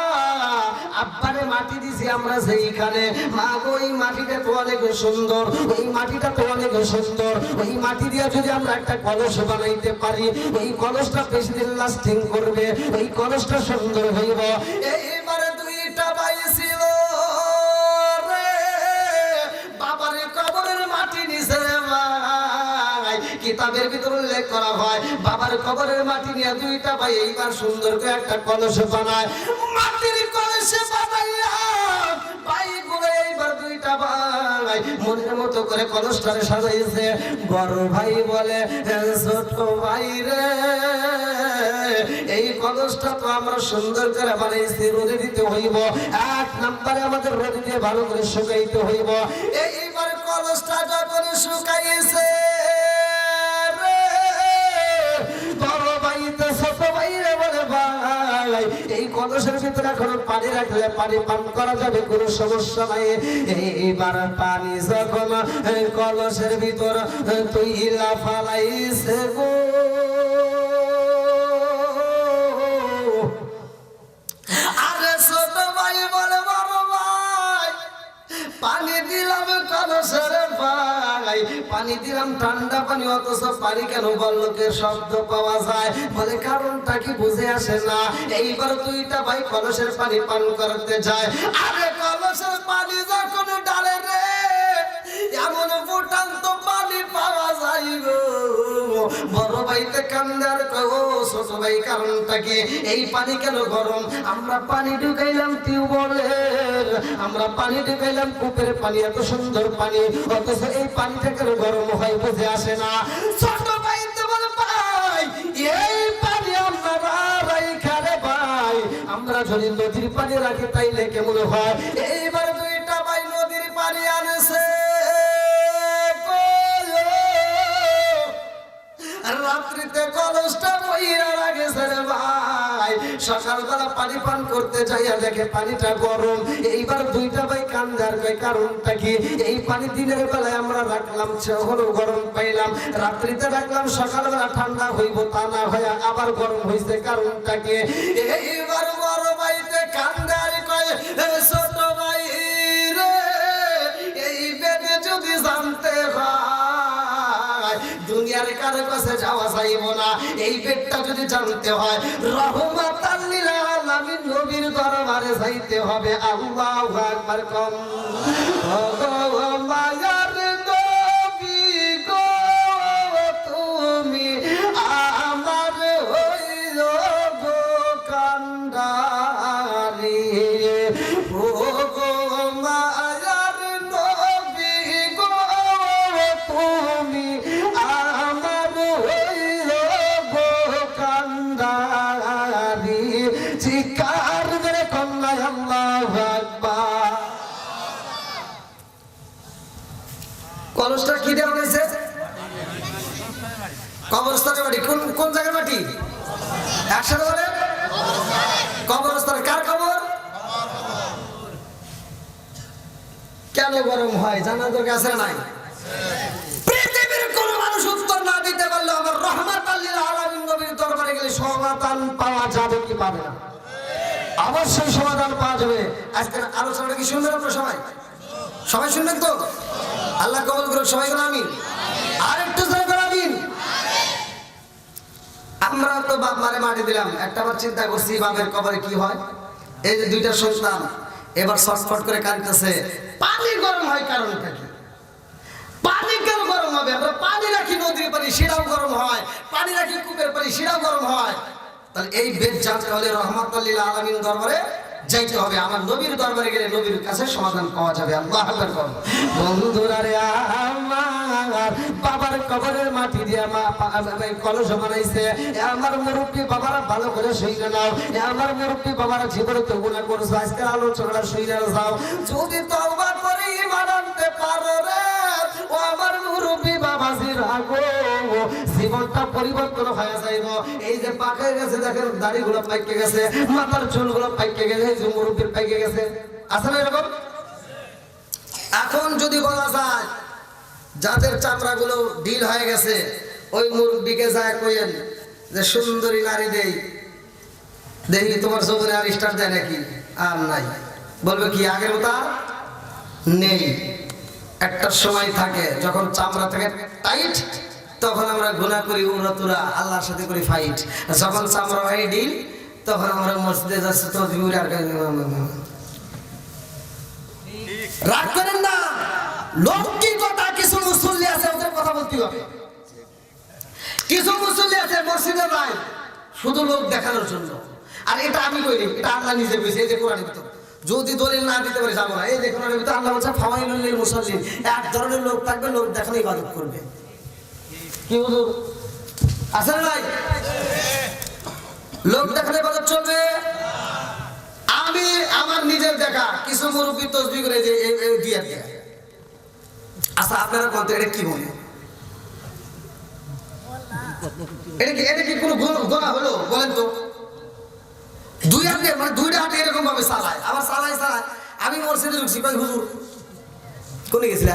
আব্বারে মাটি দিছি আমরা সেইখানে, মা গো এই মাটিটা তো অনেক সুন্দর, ওই মাটিটা তো অনেক সুন্দর, ওই মাটি দিয়ে যদি আমরা একটা কলস বানাইতে পারি, ওই কলসটা বেশি দিন লাস্টিং করবে, ওই কলসটা সুন্দর হইব। এইবারে 2টা ভাই ছিল রে, বাবারে কবরের মাটি নিছে ভাই। কিতাবের ভিতরে উল্লেখ করা হয় বাবার কবরের মাটি নিয়ে 2টা ভাই এইবার সুন্দর করে একটা কলস বানায়। মাটির কলসে বানাইয়া ভাইগুলো এইবার 2টা ভাই মনের মতো করে কলসটারে সাজাইছে। বড় ভাই বলে ছোট ভাই রে এই কলসটা তো আমরা সুন্দর করে বানাইছি, রোদে দিতে হইব। 1 নম্বরে আমাদের রোদে দিয়ে ভালো করে শুকাইতে হইব। এইবার কলসটা যখন শুকাইছে বড় ভাইতে ছোট ভাইরে বলে ভাই এই কলসের ভিতরে এখন পানি রাখলে পানি পান করা যাবে, কোনো সমস্যা নাই। এইবার পানি যখন কলসের ভিতর তুইলা ফালাইছে গো, আরে ছোট ভাই বলে বড় ভাই পানি দিলাম কলসের ভাই, পানি দিলাম ঠান্ডা পানি, অথচ পানি কেন বললোকে শব্দ পাওয়া যায়? বলে কারণটা কি বুঝে আসে না। এইবার দুইটা ভাই কলসের পানি পান করতে যায়। আরে কলসের পানি যখন ডালে রে এমন ফুটান্ত পানি পাওয়া যায় গো। বড় ভাইতে কান্দার কো ছোট ভাই কারণটা কি? এই পানি কেন গরম? আমরা পানি ঢুকাইলাম টিউবওয়েলের, আমরা পানি ঢুকাইলাম কূপের পানি, এত সুন্দর পানি, অথচ এই পানিটা কেন গরম হয় বুঝে আসে না। ছোট ভাই তো বলে ভাই এই পানি আমরা রাইখা রে ভাই, আমরা যদি নদীর পানি রাখি তাইলে কেমন হয়? এইবার দুইটা ভাই নদীর পানি আনেছে, রাত্রিতে কলসটা বইরা লাগেছে রে ভাই। সকালবেলা পানি পান করতে যাইয়া দেখে পানিটা গরম। এইবার দুইটা ভাই কান্দার কই কারণটা কি? এই পানি দিনের বেলায় আমরা রাখলাম হলো গরম পাইলাম, রাত্রিতে রাখলাম সকালবেলা ঠান্ডা হইব, তা না হয়ে আবার গরম হইছে, কারণটা কি? এইবার বড় ভাইতে কান্দার কয় ছোট ভাই রে এই বেদে যদি জানতে হয় দুনিয়ার কারো কাছে যাওয়া যাইব না। এই পেটটা যদি জানতে হয় রহমাতাল লিল আলামিন নবীর দরবারে যাইতে হবে। আল্লাহু আকবার কম ও মায়ার নবী গো তুমি আমার হইও গো কান্ডারি, ও গো মায়ার নবী গো তুমি আমার হইও গো কান্ডারি। চিৎকার করে কন্যা আল্লাহু আকবার। কলসটা কি দেওয়া হয়েছে? কবরস্থানের মাটি। কোন কোন জায়গার মাটি? একসাথে বলে কবরস্থান। কার কবর? কেন গরম হয় জানা তো গেছে নাই? পৃথিবীর কোন মানুষ উত্তর না দিতে পারলে আমার রহমাতাল লিল আলামিন নবীর দরবারে গেলে সমাধান পাওয়া যাবে কি পাবে না? অবশ্যই সমাধান পাওয়া যাবে। আজকের আলোচনাটা কি শুনবেন আপনারা? সবাই শুনবেন তো? আল্লাহ কবুল করুন সবাই বলে আমিন। আর একটু জোরে বলে আমিন। আমরা তো বাপ মারে মাটি দিলাম, একটা বার চিন্তা করছি বাপের কবরে কি হয়। এই যে দুইটা সন্তান এবার ছটফট করে কাঁদতেছে, পানি গরম হয় কারণটা কি? পানি কেন গরম হবে? আমরা পানি রাখি নদীর পানি, সেটাও গরম হয়, পানি রাখি কূপের পানি, সেটাও গরম হয়। তাহলে এই বেদ জানতে হলে রহমাতুল লিল আলামিন দরবারে যাইতে হবে। আমার নবীর দরবারে গেলে নবীর কাছে সমাধান পাওয়া যাবে। আল্লাহু আকবার। বন্ধুরা রে আমার বাবার কবরের মাটি দিয়ে কলস বানাইছে। আমার মুরব্বী বাবারা ভালো করে শুইলে নাও, আমার মুরব্বী বাবারা জীবনে তো গুনাহ করছে, আজকের আলোচনাটা শুইলে যাও। যদি তওবা করে ঈমান আনতে পারো রে ও আমার মুরব্বী বাবাজির আগো, জীবনটা পরিবর্তন হয়ে যাইব। এই যে পাকে গেছে দেখেন, দাড়িগুলো পাইকে গেছে, মাথার চুলগুলো পাইকে গেছে, এই যে মুরব্বীর পাইকে গেছে, আছে না এরকম? এখন যদি বলা যায় যাদের চামড়াগুলো ঢিল হয়ে গেছে ওই মুরব্বীকে যায় কইেন যে সুন্দরী নারী দেই, দেখি তোমার যৌবনে আর স্টার দেয় নাকি? আর নাই। বলবে কি আগের মতো নেই। একটা সময় থাকে যখন চামড়া থাকে টাইট, তখন আমরা গুনাহ করি, উন্নতুরা আল্লাহর সাথে করি ফাইট। যখন চামড়া হয় ডিল, তখন আমরা মসজিদে যাচ্ছি তো রাগ করেন না। লক্ষ্মী কথা, কিছু মুসল্লি আছে ওদের কথা বলতে হবে। কিছু মুসল্লি আছে মসজিদে নাই শুধু লোক দেখানোর জন্য। আর এটা আমি কইনি, এটা আল্লাহ নিজে কইছে। এই যে কোরআনের ভিতর যদি দলিল না দিতে পারে যাবো না। এই যে কোরআনের ভিতর আল্লাহ বলছে ফাওয়াইলুল লিল মুসাল্লিন, এক ধরনের লোক থাকবে, লোক দেখানো ইবাদত করবে। কি হুজুর আছে না নাই? লোক দেখালে বাজার চলবে। আমি আমার নিজের দেখা কিছু মুরব্বী তসবিহ করে যে দিয়া দিয়া। আচ্ছা আপনারা বলতে এটা কি বলে? এটা কি কোনো গোনা হলো বলেন তো? দুই হাতে মানে দুইটা হাতে এরকম ভাবে চালায়, আবার চালায়। আমি মসজিদে ঢুকছি, কই হুজুর কোনে গেছিলা?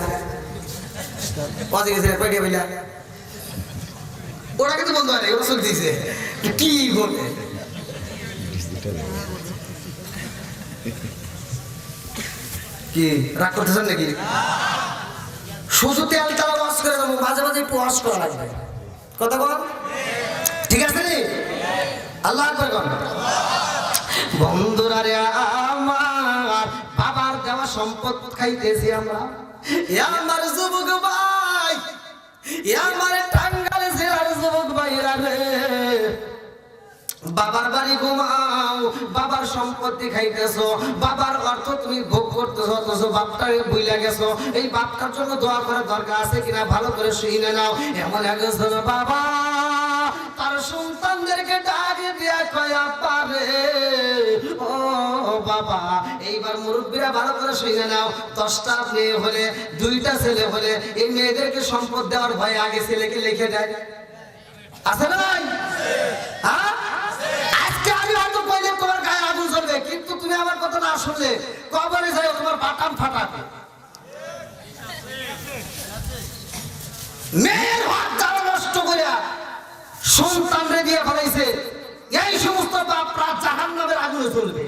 পথে গেছিলা, কয়টা বইলা? ওরা কিন্তু বন্ধ হয় না, ওরা চলে দিয়েছে। কি বলে কি রাগ করতেছেন নাকি? শুধু তেল তালা ওয়াশ করে দেবো, মাঝে মাঝে একটু ওয়াশ করা লাগবে। কথা বল, ঠিক আছে নি? আল্লাহ আকবার বল। বন্ধুরা রে আমার, বাবার দেওয়া সম্পদ খাইতেছি আমরা। আমার যুবক ভাই, আমার টাঙ্গাইল জেলার যুবক ভাইরা রে, বাবার বাড়ি ঘুমাও, বাবার সম্পত্তি খাইতেছো, বাবার অর্থ তুমি ভোগ করতেছো, অথচ বাপটাকে ভুইলা গেছো। এই বাপটার জন্য দোয়া করার দরকার আছে কিনা ভালো করে শুনে নাও। এমন একজন বাবা তার সন্তানদেরকে ডাকে দিয়া কয়, আব্বা রে, ও বাবা। এইবার মুরব্বীরা ভালো করে শুনে নাও, 10টা মেয়ে হলে 2টা ছেলে হলে এই মেয়েদেরকে সম্পদ দেওয়ার ভয়ে আগে ছেলেকে লিখে দেয়, আছে না নাই? হ্যাঁ, আজকে আমি হয়তো বললে তোমার গায়ে আগুন জ্বলবে, কিন্তু তুমি আমার কথা না শুনলে কবরে যাই তোমার বাটাম ফাটাবে। মেয়ের হক যারা নষ্ট করে সন্তানরে দিয়ে ফেলাইছে, এই সমস্ত বাপরা জাহান্নামের আগুনে চলবে।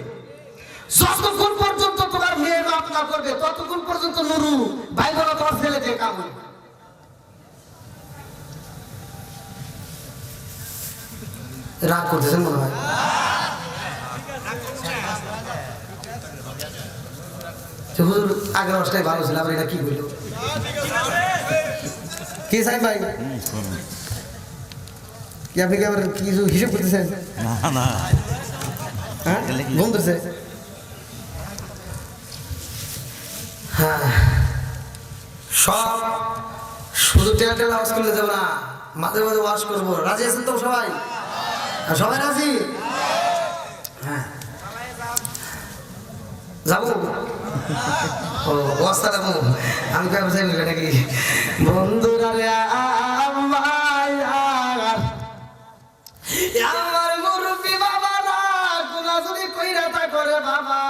যতক্ষণ পর্যন্ত তোমার মেয়ে মাপ না করবে ততক্ষণ পর্যন্ত নুরু ভাই বলো তোমার ছেলে দিয়ে কাম হইবে। রাগ করতেছেন মনে হয়? আগের অবস্থায় ভালো ছিল, আবার এটা কি বলল? কি সাহেব ভাই, কি আপনি কি আবার কিছু হিসেব করতেছেন? হ্যাঁ, ঘুম ধরছে? হ্যাঁ, সব শুধু টেলা ওয়াশ করলে যাবো না, মাঝে মাঝে ওয়াশ করবো। রাজি আছেন তো সবাই? সবাই রাজি? হ্যাঁ, যাবো। ও অবস্থা যাবো, আমি কয়ে বুঝাই বলবে নাকি? বন্ধুরা রে আমার মুরব্বী বাবারা, গুনাহ যদি কইরা তা করে বাবা,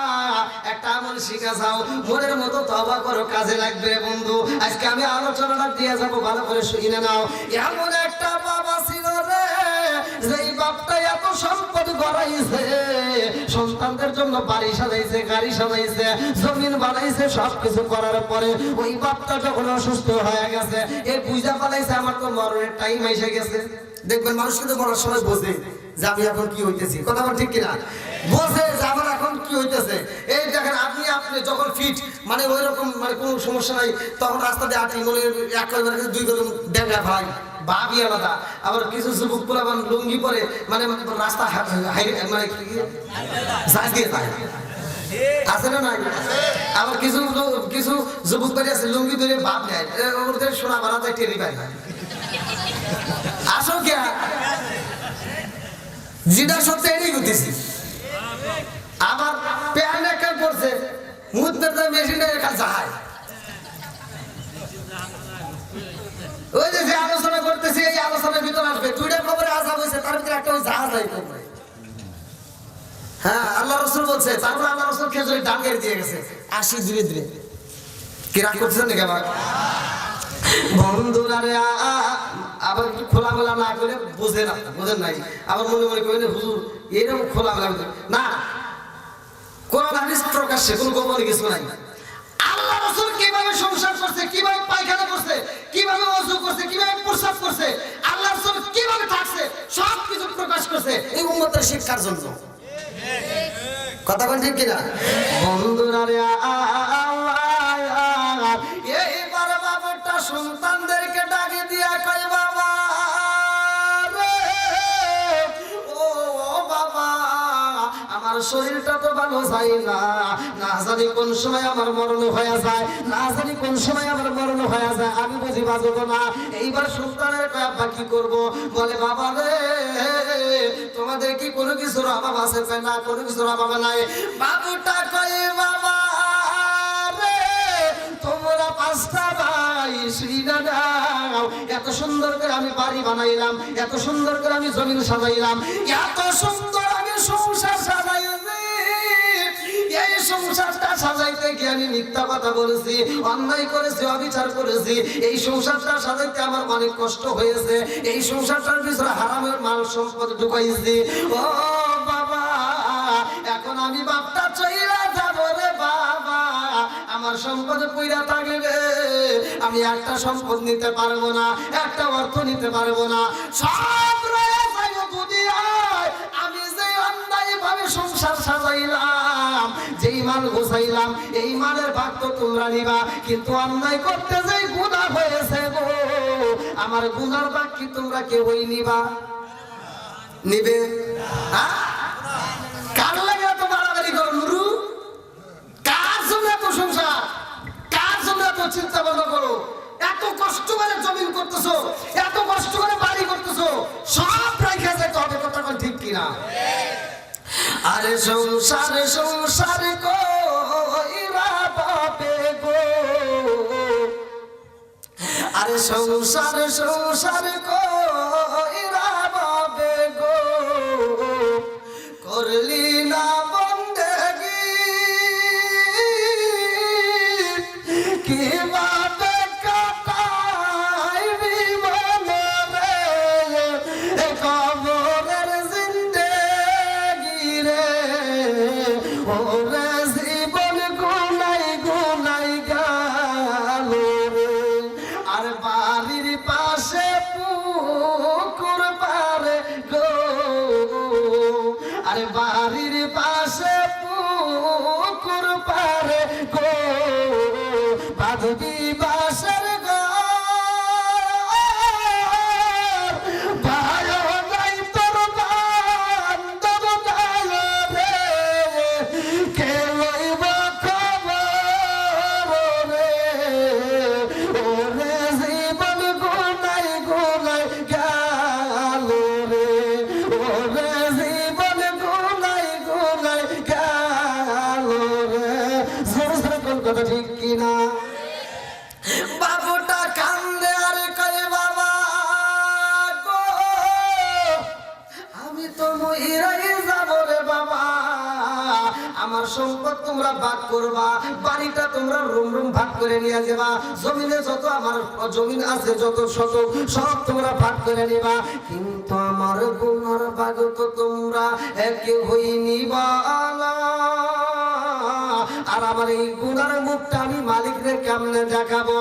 একটা আমল শিখা যাও, মনের মতো তওবা করো, কাজে লাগবে বন্ধু। আজকে আমি আলোচনাটা দিয়ে যাবো, ভালো করে শুনে নাও। এমন একটা বাবা ছিল রে, যেই বাপটা এত সম্পদ গড়াইছে, সন্তানদের জন্য বাড়ি সাজাইছে, গাড়ি সাজাইছে, জমিন বানাইছে, সবকিছু করার পরে ওই বাপটা যখন অসুস্থ হয়ে গেছে, এই পূজা বানাইছে আমার তো মরণের টাইম এসে গেছে। দেখবেন মানুষ কিন্তু মরার সময় বোঝে যে আমি এখন কি হইতেছি, কথা বল ঠিক কিনা? বোঝে যে আমার এখন কি হইতেছে। এই দেখেন আপনি যখন ফিট মানে ওই রকম মানে কোনো সমস্যা নাই, তখন রাস্তা দিয়ে আটি মনে 1 কদম 2 কদম ডেঙ্গা ভাই ভাবি আলাদা। আবার কিছু যুবক পুরাবান লুঙ্গি পরে মানে রাস্তা মানে ঝাঁজ দিয়ে যায়, আছে না নাই? আবার কিছু যুবক বাড়ি আছে লুঙ্গি ধরে ভাব নেয়, ওদের সোনা বাড়া যায় টেরি পায় না। আসো কে যেটা সত্যি এটাই করতেছি। আবার প্যান একটা করছে মুদ্রার মেশিনটা এখানে যায়। ওই যে আলোচনা করতেছি, এই আলোচনার ভিতরে আসবে 2টা খবরে আজাব হয়েছে, তার ভিতরে একটা ওই জাহাজ হয়। হ্যাঁ, আল্লাহ রাসূল বলছে, তারপর আল্লাহ রাসূল খেজুরের ডাল কেটে দিয়ে গেছে, আসি ধীরে ধীরে। কি রাগ করতেছেন নাকি? আবার বন্ধুরা রে আবার খোলামেলা না করে বুঝেন নাই, আবার মনে মনে করেন হুজুর এরকম খোলামেলা না। কোরআন হাদিস প্রকাশ্যে কোনো গোপন কিছু নাই। আল্লাহ রাসূল কিভাবে সংসার করছে, কিভাবে পায়খানা করছে, কিভাবে ওযু করছে, কিভাবে প্রস্রাব করছে, আল্লাহ রাসূল কিভাবে থাকছে, সব কিছু প্রকাশ করছে এই উম্মতের শিক্ষার জন্য। কথা বল ঠিক কিনা? বন্ধুরা রে এইবার বাবাটা সন্তানদেরকে ডাকে দিয়া কয়, বাবা রে, ও বাবা, আমার শরীরটা তো ভালো যায় না, না জানি কোন সময় আমার মরণ হয়ে যায়, না জানি কোন সময় আমার মরণ হয়ে যায়, আমি বুঝি বাঁচবো না। এইবার সন্তানের কয় আব্বা কি করবো? বলে বাবা রে তোমাদের কি কোনো কিছুর অভাব আছে? কয় না কোনো কিছুর অভাব নাই। বাবুটা কয় বাবা রে তোমরা পাঁচটা ভাই শ্রীনা দাও, এত সুন্দর করে আমি বাড়ি বানাইলাম, এত সুন্দর করে আমি জমিন সাজাইলাম, এত সুন্দর আমি সংসার সাজাইছি, এই সংসারটা সাজাইতে গিয়ে আমি মিথ্যা কথা বলেছি, অন্যায় করেছি, অবিচার করেছি, এই সংসারটা সাজাইতে আমার অনেক কষ্ট হয়েছে, এই সংসারটার ভিতরে হারামের মাল সম্পদ ঢুকাইছি। ও বাবা এখন আমি বাপটা চইলা যাব রে বাবা, আমার সম্পদ পুইরা থাকবে, আমি একটা সম্পদ নিতে পারবো না, একটা অর্থ নিতে পারবো না, সব রয়ে যাইব দুনিয়ায়। আমি যে অন্যায় ভাবে সংসার সাজাইলাম, যেই মাল গোছাইলাম, এই মালের ভাগ তো তোমরা নিবা, কিন্তু অন্যায় করতে যেই গুনাহ হয়েছে গো, আমার গুনার ভাগ কি তোমরা কেউই নিবা? নিবে? হ্যাঁ কার লাগে এত বাড়াবাড়ি করো নুরু? কার জন্য এত সংসার? কার জন্য এত চিন্তা ভাবনা করো? এত কষ্ট করে জমিন করতেছো, এত কষ্ট করে বাড়ি করতেছো, সব রাইখা যেতে হবে, কথা কোন ঠিক কিনা? আরে সংসার সংসার কইরা বাপে গো, আরে সংসার সংসার কইরা বাপে গো, করলি না বন্দেগি কিভাবে কাটাইবি মনে রে, কবরের জিন্দেগি রে, ওরে জীবন গুনাই গুনাই গেল রে। আর বাড়ির পাশে পুকুর পারে গো, আরে বাড়ির পাশে পুকুর পারে গো, বাঁধবি বাসের ঘর, ভালো নাই তোর বান্ধব নাই রে, কে লইব খবর রে, ওরে জীবন গুনাই গুনাই গেল রে, ওরে জীবন গুনাই গুনাই গেল রে। জোরে জোরে কোন কথা ঠিক কিনা? বাবুটা কান্দে আর কয় বাবা গো আমি তো মহিরাই যাব রে বাবা, আমার সম্পদ তোমরা ভাগ করবা, বাড়িটা তোমরা রুম রুম ভাগ করে নিয়ে যাবা, জমিনে যত আমার জমিন আছে যত শত সব তোমরা ভাগ করে নিবা, কিন্তু আমার গুনার ভাগ তো তোমরা একে হই নিবা না। আর আমার এই গুনার মুখটা আমি মালিক রে কেমনে দেখাবো?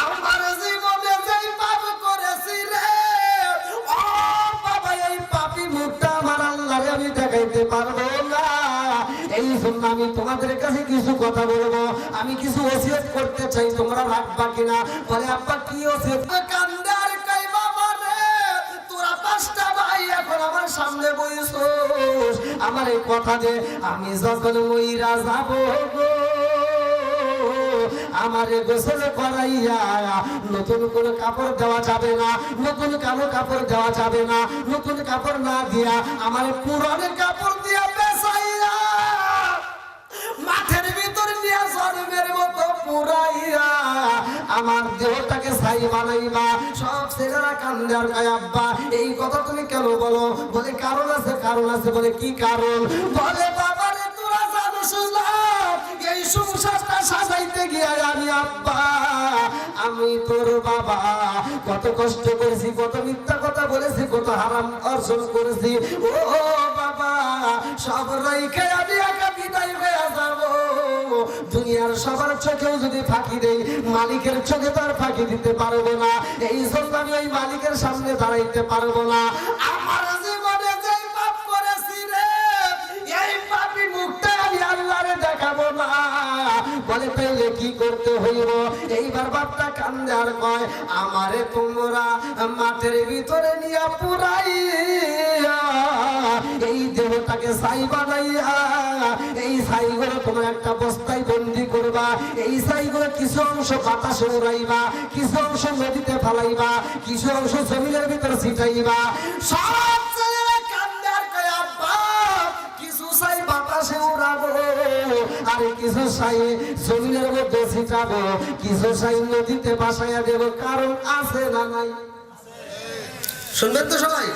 আমার জীবনে যেই পাপ করেছি রে, ও বাবা এই পাপী মুখটা আমার আল্লাহরে আমি দেখাইতে পারবো না। এই জন্য আমি তোমাদের কাছে কিছু কথা বলবো, আমি কিছু ওসিয়ত করতে চাই, তোমরা রাখবা কিনা? বলে আব্বা কি ওসিয়ত? কান্দে আর কই বাবা রে তোরা পাঁচটা ভাই এখন আমার সামনে বইছস, আমার এই কথা যে আমি যখন মইরা যাব গো, আমারে গোসল করাইয়া নতুন কোন কাপড় দেওয়া যাবে না, নতুন কালো কাপড় দেওয়া যাবে না, নতুন কাপড় না দিয়া আমার পুরানো কাপড় দিয়া পেছাইয়া মাঠের ভিতর নিয়ে জন্মের মতো পুরাইয়া আমার দেহটাকে ছাই বানাইবা। সব ছেলেরা কান্দে আর কয় আব্বা এই কথা তুমি কেন বলো? বলে কারণ আছে, কারণ আছে। বলে কি কারণ? বলে বাবারে তোরা জানোস না এই সংসারটা সাজাইতে গিয়ে আমি আব্বা আমি তোর বাবা কত কষ্ট করেছি, কত মিথ্যা কথা বলেছি, কত হারাম অর্জন করেছি। ও বাবা সব রাইখে আমি একা বিদায় হয়ে যাব। দুনিয়ার সবার চোখেও যদি ফাঁকি দেই, মালিকের চোখে তো আর ফাঁকি দিতে পারবো না। এই জন্য আমি ওই মালিকের সামনে দাঁড়াইতে পারবো না। আমার জীবনে যেই পাপ করেছি রে, এই পাপী মুখটা আমি আল্লাহরে দেখাবো না। বলে চাইলে কি করতে হইব? এইবার বাপটা কান্দে আর কয়, আমারে তোমরা মাঠের ভিতরে নিয়া পুরাইয়া এই দেহটাকে ছাই বানাইয়া এই ছাইগুলো তোমার একটা বস্তায় বন্দি করবা। এই ছাইগুলো কিছু অংশ বাতাসে উড়াইবা, কিছু অংশ নদীতে ফালাইবা, কিছু অংশ জমিনের ভিতরে ছিটাইবা। সব ছেলেরা কান্দে আর কয়, আব্বা কিছু ছাই বাতাসে উড়াবো, আর কিছু ছাই জমিনের মধ্যে ছিটাবো, কিছু ছাই নদীতে ভাসাইয়া দেবো। কারণ আছে না নাই? শুনবেন তো সবাই?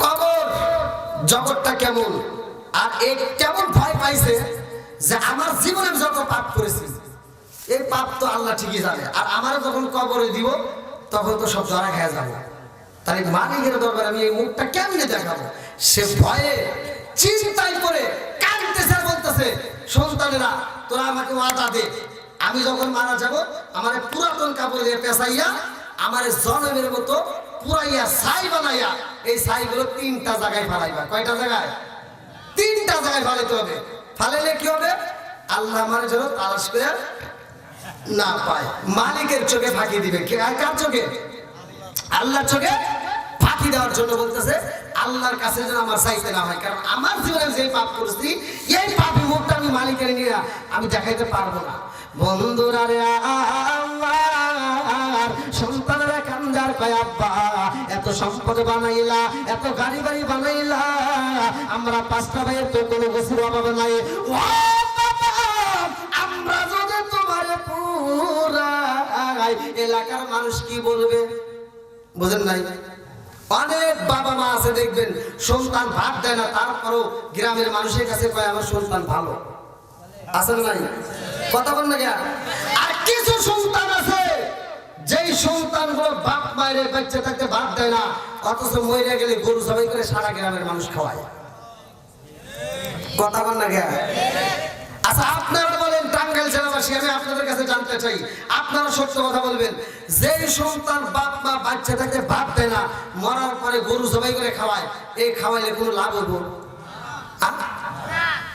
কবর জগৎটা কেমন, আর এই কেমন ভয় পাইছে যে আমার জীবনের যত পাপ করেছি এই পাপ তো আল্লাহ ঠিকই জানে, আর আমার যখন কবরে দিব তখন তো সব ধরা খেয়ে যাবো। তাই মালিকের দরবারে আমি এই মুখটা কেমনে দেখাবো? সে ভয়ে চিন্তায় করে কাঁদতেছে, বলতেছে, সন্তানেরা তোরা আমাকে ওয়াদা দে, আমি যখন মারা যাব আমার পুরাতন কাপড় দিয়ে পেঁচাইয়া আমার জনমের মতো পুরাইয়া ছাই বানাইয়া এই ছাইগুলো 3টা জায়গায় ফালাইবা। কয়টা জায়গায়? 3টা জায়গায় ফালাইতে হবে। ফালাইলে কি হবে? আল্লাহ আমার জন্য তালাশ করে না পায়, মালিকের চোখে ফাঁকি দিবে। কার চোখে? আল্লাহর চোখে ফাঁকি দেওয়ার জন্য বলতেছে আল্লাহর কাছে যেন আমার চাইতে না হয়, কারণ আমার জীবনে যে পাপ করেছি এই পাপি মুখটা আমি মালিকের নিয়ে আমি দেখাইতে পারবো না। বন্ধুরা রে আমার সন্তানেরা কান্দার কয়, আব্বা এত সম্পদ বানাইলা, এত গাড়ি বাড়ি বানাইলা, আমরা 5টা ভাইয়ের তো কোনো কিছুর অভাব নাই। ও বাবা, আমরা যদি তোমার পুরাই এলাকার মানুষ কি বলবে? বুঝেন নাই? অনেক বাবা মা আছে দেখবেন সন্তান ভাত দেয় না, তারপরও গ্রামের মানুষের কাছে কয় আমার সন্তান ভালো। আছে নাই? কথা বল না কেন? আর কিছু সন্তান আছে যেই সন্তানগুলো বাপ মায়ের বাচ্চা থাকতে ভাত দেয় না, অথচ মরে গেলে গরু জবাই করে সারা গ্রামের মানুষ খাওয়ায়। কথা বল না কেন? আচ্ছা আপনারা বলেন টাঙ্গাইল জেলাবাসী, আমি আপনাদের কাছে জানতে চাই, আপনারা সত্য কথা বলবেন, যেই সন্তান বাপ মা বাচ্চা থাকতে ভাত দেয় না, মরার পরে গরু জবাই করে খাওয়ায়, এই খাওয়াইলে কোনো লাভ হইব?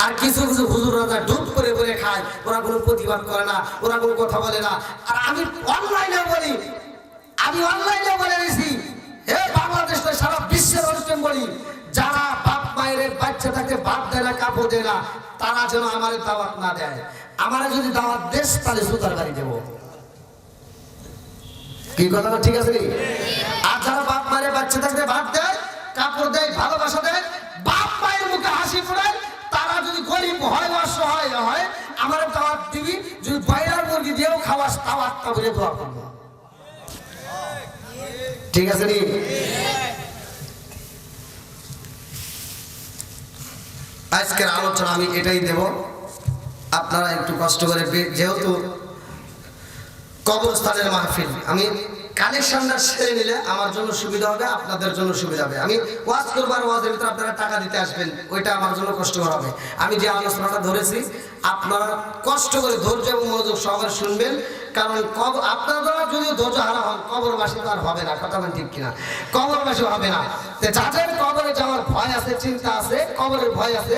আর কিছু কিছু হুজুর রাজা ডুব করে করে খায়, ওরা কোনো প্রতিবাদ করে না, ওরা কোনো কথা বলে না। আর আমি অনলাইনে বলে দিয়েছি, হে বাংলাদেশ সারা বিশ্বের অনুষ্ঠান বলি, যারা বাপ মায়ের বাচ্চা থাকতে ভাত দেয় না, কাপড় দেয় না, তারা যেন আমার দাওয়াত না দেয়। আমার যদি দাওয়াত দেশ তাহলে সুতার গাড়ি দেবো। কি কথাটা ঠিক আছে? আর যারা বাপ মায়ের বাচ্চা থাকতে ভাত দেয়, কাপড় দেয়, ভালোবাসা দেয়, বাপ মায়ের মুখে হাসি ফোড়ায়, তারা যদি গরিব হয়, অসহায় হয়, আমার দাওয়াত দিবি। যদি বাইরের মুরগি দিয়েও খাওয়াস, দাওয়াতটা বলে দোয়া করবো। ঠিক আছে নি? আজকের আলোচনা আমি এটাই দেব, আপনারা একটু কষ্ট করে, যেহেতু কবরস্থানের মাহফিল, আমি কালেকশনটা সেরে নিলে আমার জন্য সুবিধা হবে, আপনাদের জন্য সুবিধা হবে। আমি ওয়াজ করবার, ওয়াজের ভিতরে আপনারা টাকা দিতে আসবেন, ওইটা আমার জন্য কষ্টকর হবে। আমি যে আলোচনাটা ধরেছি আপনারা কষ্ট করে ধৈর্য এবং মনোযোগ সহকারে শুনবেন, কারণ আপনারা যদি ধৈর্য হারা হন, কবরবাসী তো আর হবে না। কথা বলেন ঠিক কিনা? কবরবাসী হবে না। যাদের কবরে যাওয়ার ভয় আছে, চিন্তা আছে, কবরের ভয় আছে,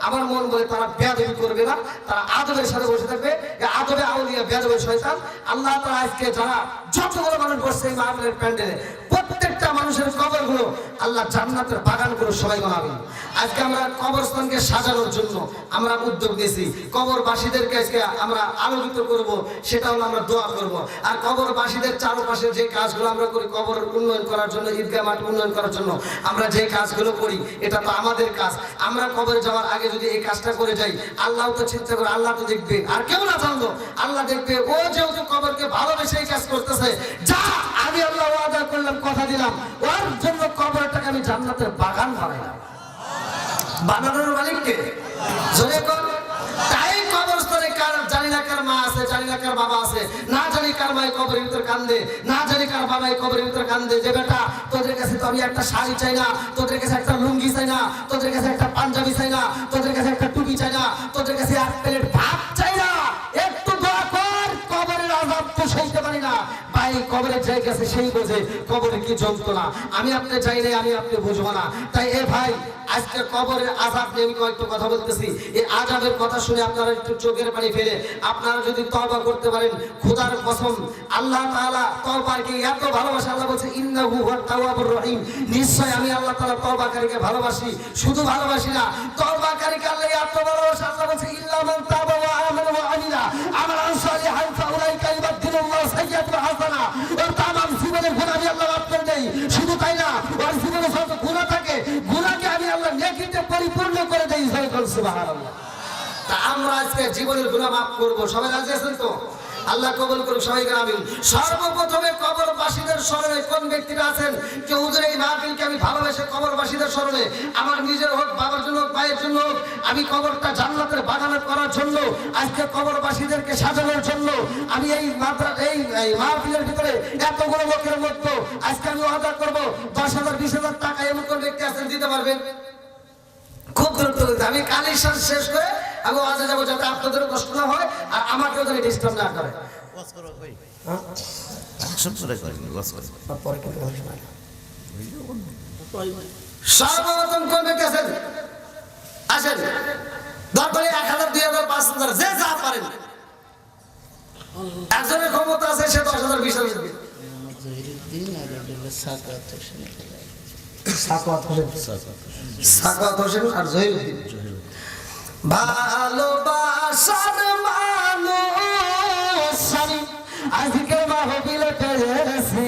আমার মন বলে তারা বেয়াদবি করবে না, তারা আদবের সাথে বসে থাকবে। আদবে আউলিয়া, বেয়াদবে শয়তান। আল্লাহ তাআলা আজকে যারা যতগুলো মানুষ বসছে এই মাহফিলের প্যান্ডেলে, প্রত্যেকটা মানুষের কবরগুলো আল্লাহ জান্নাতের বাগান করে সবাই বানাবেন। আজকে আমরা কবরস্থানকে সাজানোর জন্য আমরা উদ্যোগ নিয়েছি। কবরবাসীদেরকে আজকে আমরা আলোকিত করব, সেটা হলো আমরা দোয়া করব। আর কবরবাসীদের চারপাশে যে কাজগুলো আমরা করি, কবর উন্নয়ন করার জন্য, ঈদগাহ মাঠ উন্নয়ন করার জন্য আমরা যে কাজগুলো করি, এটা তো আমাদের কাজ। আমরা কবরে যাওয়ার আগে যদি এই কাজটা করে যাই, আল্লাহ তো চিন্তা করে, আল্লাহ তো দেখবে, আর কেউ না জানলো, আল্লাহ দেখবে। ও যেহেতু কবরকে ভালোবেসে এই কাজ করতেছে, যা আমি আল্লাহ ওয়াদা করলাম, কথা দিলাম, ওর জন্য কবরটাকে আমি জান্নাতের বাগান বানাইলাম। বানানোর মালিককে জোরে কর। তাই কবরস্থানে কার জানি না কার মা আছে, জানি না কার বাবা আছে, না জানি কার মাই কবরের ভিতর কান্দে, না জানি কার বাবাই কবরের ভিতর কান্দে, যে বেটা তোদের কাছে তো আমি একটা শাড়ি চাই না, তোদের কাছে একটা লুঙ্গি চাই না, তোদের কাছে একটা পাঞ্জাবি চাই না, তোদের কাছে একটা টুপি চাই না, তোদের কাছে এক প্লেট ভাত চাই না, একটু দোয়া কর, কবরের আযাব তো সইতে পারি না, ভাই কবরে যাই গেছে সেই বোঝে কবরে কি যন্ত্রণা। আমি আপনি চাই নাই, আমি আপনি বুঝবো না। তাই এ ভাই আজকে কবরের আযাব নিয়ে আমি কয়েকটা কথা বলতেছি। এই আযাবের কথা শুনে আপনারা একটু চোখের পানি ফেলে আপনারা যদি তওবা করতে পারেন, খোদার কসম আল্লাহ তাআলা তওবাকে এত ভালোবাসে। আল্লাহ বলছে ইন্নাহু হুয়াত তাওয়াবুর রহিম, নিশ্চয় আমি আল্লাহ তাআলা তওবাকারীকে ভালোবাসি। শুধু ভালোবাসি না, তওবাকারীকে আল্লাহ এত ভালোবাসে। আল্লাহ বলছে ইল্লা মান তাবা ওয়া আমানা ওয়া আমিলা আমালান সালিহান ফাউলাইকা ইউবাদদিলুল্লাহু সাইয়্যাতিহিম হাসানা। ওর তামাম জীবনের গুনাহ আমি আল্লাহ মাফ করে দেই। শুধু তাই না, ওর জীবনে যত গুনাহ থাকে গুনাহকে আমি আল্লাহ নেকিতে পরিপূর্ণ করে দেই। সুবহানাল্লাহ। তা আমরা আজকে জীবনের গুনাহ মাফ করব, সবাই রাজি আছেন তো? আল্লাহ কবুল করুক সবাইকে আমিন। সর্বপ্রথমে কবরবাসীদের স্মরণে কোন ব্যক্তিরা আছেন যে হুজুর এই মাহফিলকে আমি ভালোবেসে কবরবাসীদের স্মরণে আমার নিজের হোক, বাবার জন্য হোক, ভাইয়ের জন্য হোক, আমি কবরটা জান্নাতের বাগানে করার জন্য, আজকে কবরবাসীদেরকে সাজানোর জন্য আমি এই মাহফিলের ভিতরে এতগুলো লোকের মধ্যে আজকে আমি ওয়াদা করব 10,000 20,000 টাকা এমন কোন ব্যক্তি আছেন দিতে পারবেন? খুব দ্রুত আমি কালি শেষ করে আমি ওয়াজে যাবো, যাতে আপনাদের কষ্ট না হয় আর আমাকেও যেন ডিস্টার্ব না করে। সর্বপ্রথম কোন ব্যক্তি আছেন আসেন, দরকারে 1,000 2,000 5,000 যে যা পারেন। একজনের ক্ষমতা আছে সে 10,000 20,000 দিবে। সাকাত হোসেন আর জহিরুদ্দিন। ভালোবাসার মানুষ আমি আজকে মাহফিলে পেয়েছি,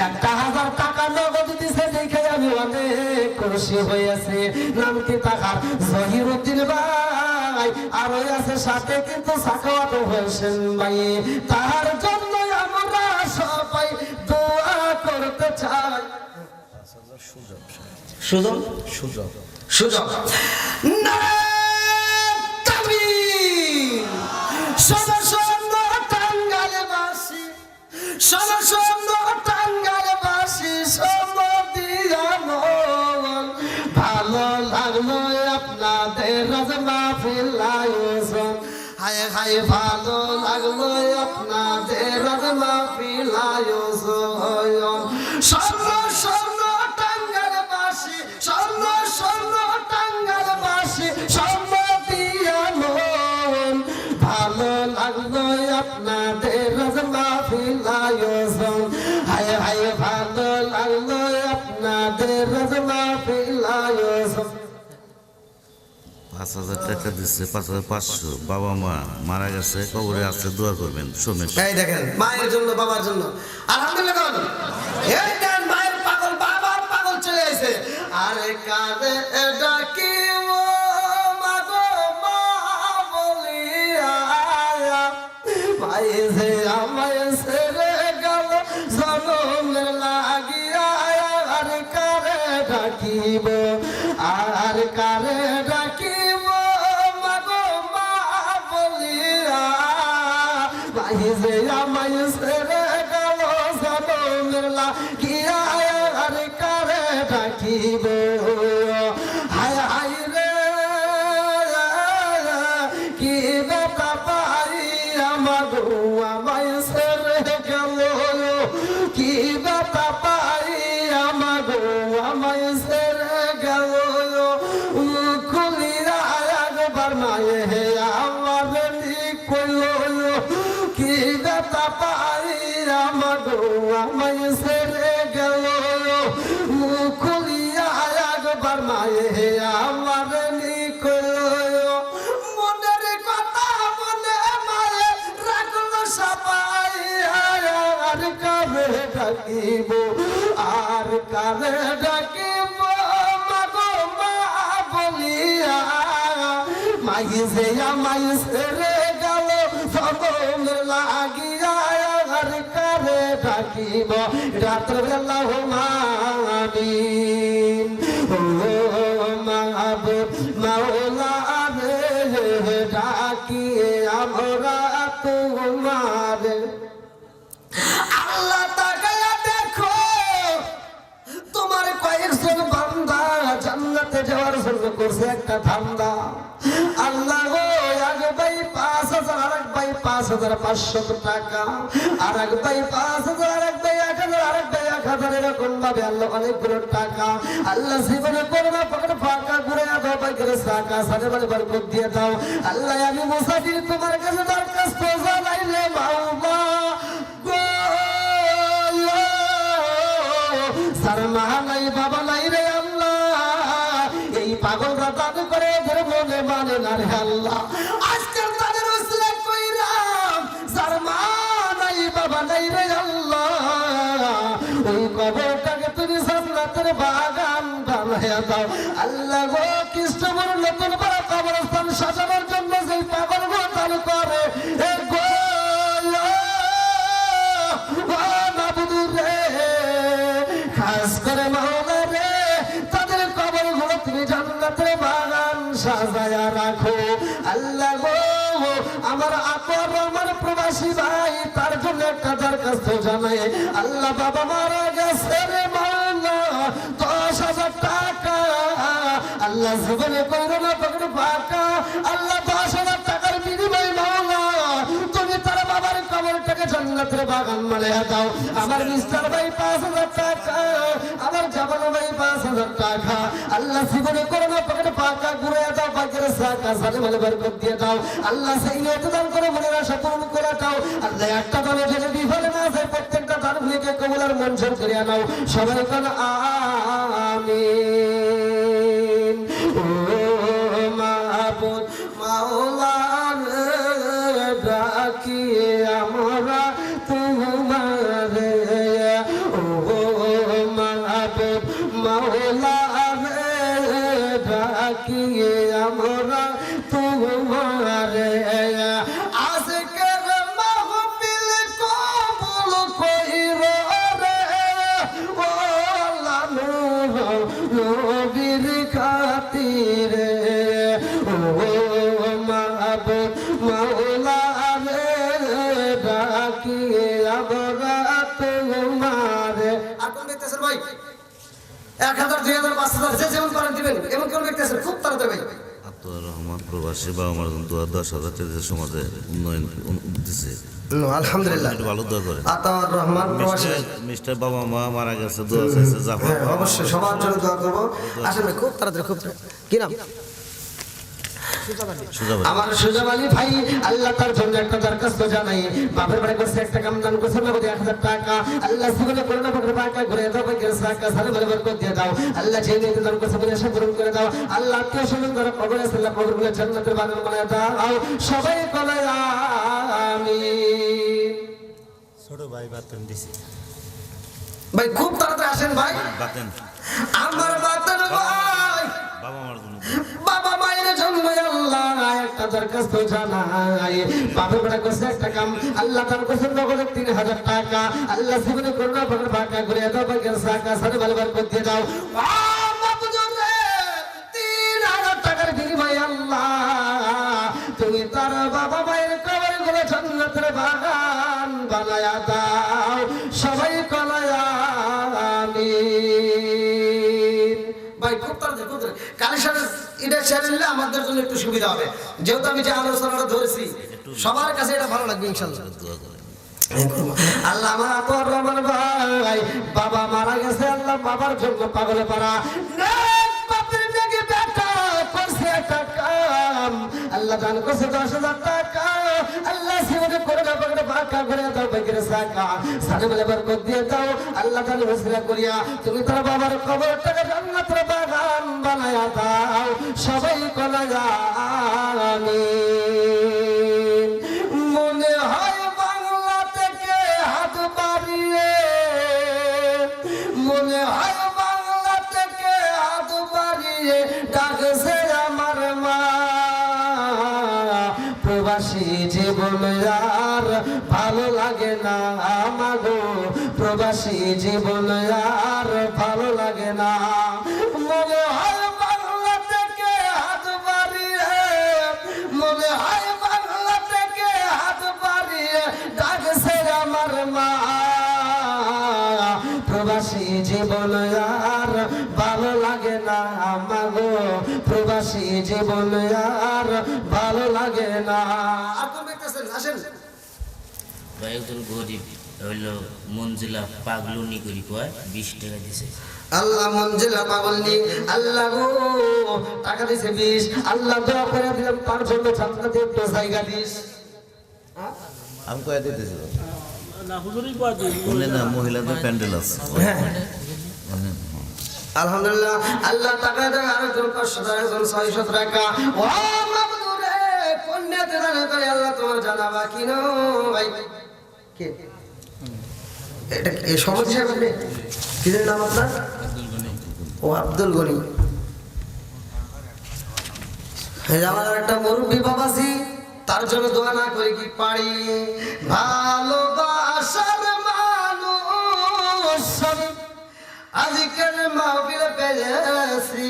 1,000 টাকা নগদ দিছে দেখে আমি অনেক খুশি হয়েছি। নাম কি তাহার? জহিরুদ্দিন ভাই। আর ওই আছে সাথে কিন্তু সাকাত হোসেন ভাই। তার জন্য আমরা সবাই দোয়া করতে চাই। সুযোগ সুযোগ সুযোগ টাঙ্গালবাসী, টাঙ্গালবাসী ভালো লাগলো আপনাদের মাহফিল আয়োজন। হায় হায় ভালো লাগলো আপনাদের মাহফিল আয়োজন। স্বর্ণ স্বর্ণ টাঙ্গালবাসী, স্বর্ণ স্বর্ণ টাঙ্গালবাসী, স্বর্ণ দিয়া মন। ভালো লাগলো আপনাদের মাহফিল আয়োজন। হায় হায় ভালো লাগলো আপনাদের মাহফিল আয়োজন। 5,000 টাকা দিচ্ছে, 5,500। বাবা মা মারা গেছে, কবরে আছে, দোয়া করবেন। শুনেন, এই দেখেন মায়ের জন্য বাবার জন্য আলহামদুলিল্লাহ কোন এই দেন মায়ের পাগল বাবার পাগল চলে আইছে। আরে কাঁদে ডাকি ও মাগো মা বলিয়া, ভাই যে আমায় ছেড়ে গেল জনমের লাগিয়া। আর কারে ডাকিব, আর কারে ডাকিব মাগো মা বলিয়া, ভাই যে আমায় ছেড়ে গেল জনমের লাগিয়া। আর কারে ডাকিব, হায় হায় রে কি বেটা পাই আমাগো আমায় ছেড়ে গেল। কি বেটা পাই আমাগো আমায় ছেড়ে গেল। খুলিয়া একবার মায়ে হে আমার কইল। কি বেটা পাই আমাগো আমায় ছেড়ে গেল। খুলিয়া একবার মায়ে হে আমার কইল। মনের কথা মনে মায়ে রাখলো সবাই। আর কারে ডাকিব, আর কারে ডাকিব মাগো মা বলিয়া, মাই যে আমায় ছেড়ে গেল জনমের লাগিয়া। আর কারে ডাকিব রাত্রবেলা আমিন। ও মাহবুব মাওলা রে ডাকি আমরা তোমার। আল্লাহ তাকায়া দেখো তোমার কয়েকজন বান্দা জান্নাতে যাওয়ার জন্য করছে একটা ধান্দা। আল্লাহ গো এক ভাই 5,000 আর এক ভাই 5,000 5,500 টাকা, আর এক ভাই 5,000, আর এক ভাই 1,000, আর এক ভাই 1,000, এরকম ভাবে আল্লাহ অনেকগুলো টাকা আল্লাহ জীবনে করোনা পকেট ফাঁকা ঘুরে দাও, পাইকারে সাকা সারে বলে বরকত দিয়ে দাও। আল্লাহ আমি মুসাফির তোমার কাছে দরখাস্ত জানাইলে মাওলা গো, সার মা নাই বাবা নাই রে আল্লাহ, এই পাগলরা দান করে এদের মনে মানে না রে আল্লাহ। আজকাল তাদের উসিলা কইরাম, সার মা নাই বাবা নাই রে আল্লাহ, ওই কবরটাকে তুমি জান্নাতের বাগান বানায়া দাও আল্লাহ গো। কৃষ্ণপুর নতুন বড় কবরস্থান সাজানোর জন্য যে পাগল গো দান করে এ গো রে, খাস করে মাওলা রে, তাদের কবর গুলো তুমি জান্নাতের বাগান সাজায়া রাখো আল্লাহ গো। আমার আপর আমার প্রবাসী ভাই তার জন্য একটা দরখাস্ত জানাই আল্লাহ, বাবা মারা গেছে রে মাওলা 10,000 টাকা আল্লাহ জীবনে কইরো না পকেট ফাঁকা আল্লাহ, 10,000 টাকার বিনিময়ে মাওলা তুমি তার বাবার কবরটাকে জান্নাতের বাগান বানায়া দাও। আমার মিস্টার ভাই 5,000 টাকা, আমার জামাল ভাই 5,000 টাকা আল্লাহ জীবনে করো না পকেট ফাঁকা ঘুরে দাও, পাকের সাকা সারে বলে বরকত দিয়ে দাও আল্লাহ। সেই নিয়ত দান করে মনের আশা পূরণ করে দাও আল্লাহ। একটা দানে যদি বিফলে না যায় প্রত্যেকটা দানগুলিকে কবুল আর মঞ্জুর করে নাও, সবাই কোন আমিন। ও মাহবুব মাওলা ডাকি আমরা তোমারে, ও মাহবুব মাওলা ডাকি আমরা তোমারে, আজকের মাহফিল কবুল কইরো রে ও আল্লাহ নবীর খাতিরে, ও মাহবুব মাওলা ডাকি আমরা তোমারে। আর কোন দেখতেছেন ভাই 1,000, 2,000, 5,000 যে যেমন পারেন দিবেন, এমন কেউ দেখতেছেন খুব তাড়াতাড়ি ভাই। আব্দুর রহমান প্রবাসী বাবা মার জন্য 10,000 টাকা সমাজে উন্নয়ন দিছে, আলহামদুলিল্লাহ একটু ভালো দোয়া করেন। আতাউর রহমান প্রবাসী মিস্টার বাবা মা মারা গেছে, দোয়া চাইছে জাফর, অবশ্যই সবার জন্য দোয়া করবো। আসলে খুব তাড়াতাড়ি, খুব কি নাম আমার সুজাব আলী ভাই আল্লাহ তার জন্য একটা দরখাস্ত জানাই, বাপের বাড়ি করছে একটা কাম দান করছে না 1,000 টাকা আল্লাহ জীবনে করোনা পকেট ফাঁকা ঘুরে দাও, পাকের সাকা সারে বলে বরকত দিয়ে দাও আল্লাহ। যে নিয়ত দান করছে বলে আশা পূরণ করে দাও আল্লাহ। আত্মীয় স্বজন যারা কবরে আছে আল্লাহ কবরগুলো জান্নাতের বাগান বানায় দাও, সবাই বলে আমিন। ছোট ভাই বাতন দিছি ভাই খুব তাড়াতাড়ি আসেন ভাই, বাতেন আমার বাতের ভাই বাবা মার জন্য, বাবা মায়ের জন্য আল্লাহ একটা দরখাস্ত জানাই, বাপের বেড়া করছে একটা কাম আল্লাহ তার করছে নগদের 3,000 টাকা আল্লাহ জীবনে করোনা পকেট ফাঁকা ঘুরে দাও, পাকের সাকা সারে বলে বরকত দিয়ে দাও। 3,000 টাকার বিনিময়ে আল্লাহ তুমি তার বাবা মায়ের কবর গুলো জান্নাতের বাগান বানায়া দাও, সবাই কলায় আমিন। ভাই খুব তাড়াতাড়ি খুব তাড়াতাড়ি কালেকশনের এটা শেয়ার নিলে আমাদের জন্য একটু সুবিধা হবে, যেহেতু আমি যে আলোচনাটা ধরেছি সবার কাছে এটা ভালো লাগবে ইনশাআল্লাহ। দোয়া করেন। আল্লাহ আমার আপর রহমান ভাই বাবা মারা গেছে আল্লাহ, বাবার জন্য পাগলে পারা বাপের নাকি বেটা করছে একটা কাম আল্লাহ দান করছে 10,000 টাকা আল্লাহ জীবনে করে না পাগলে ফাঁকা করে দাও, পাকের সাকা সারে বলে বরকত দিয়ে দাও আল্লাহ তাআলা ওসিলা করিয়া তুমি তার বাবার কবরটাকে জান্নাতের বাগান বানায়া দাও, সবাই কলায় আমিন। মনে হয় বাংলা থেকে হাত বাড়িয়ে, মনে হয় বাংলা থেকে হাত বাড়িয়ে ডাকছে আমার মা, প্রবাসী জীবন আর ভালো লাগে না আমাগো, প্রবাসী জীবন আর ভালো লাগে না। মনে হয় বাংলা থেকে হাত বাড়িয়ে, মনে হয় বাংলা থেকে হাত বাড়িয়ে ডাকছে আমার মা, প্রবাসী জীবন আর ভালো লাগে না আমাগো, প্রবাসী জীবন আর ভালো লাগে না। আর কোন দেখতেছেন আসেন একজন গরিব হইল মঞ্জিলা পাগলুনি করি কয় 20 টাকা দিছে। আল্লাহ মঞ্জিলা পাগলনি আল্লাহ গো টাকা দিছে 20 আল্লাহ দোয়া করে দিলাম তার জন্য জান্নাতে একটা জায়গা দিস। আমি কয়ে দিতেছিল না মহিলাদের প্যান্ডেল আছে আলহামদুলিল্লাহ আল্লাহ টাকা দেয় আরেকজন 500 টাকা একজন 600 টাকা ও মাবুদুরে কন্যাতে দান করে আল্লাহ তোমার জানাবা কি ভাই কে এটা এই সমাজ সাহেব আপনি কি নাম আপনার? ও আব্দুল গনি। আমার একটা মুরব্বী বাবাজি তার জন্য দোয়া না করে কি পারি ভালোবাসার মানুষ আজকের মাহফিলে পেয়েছি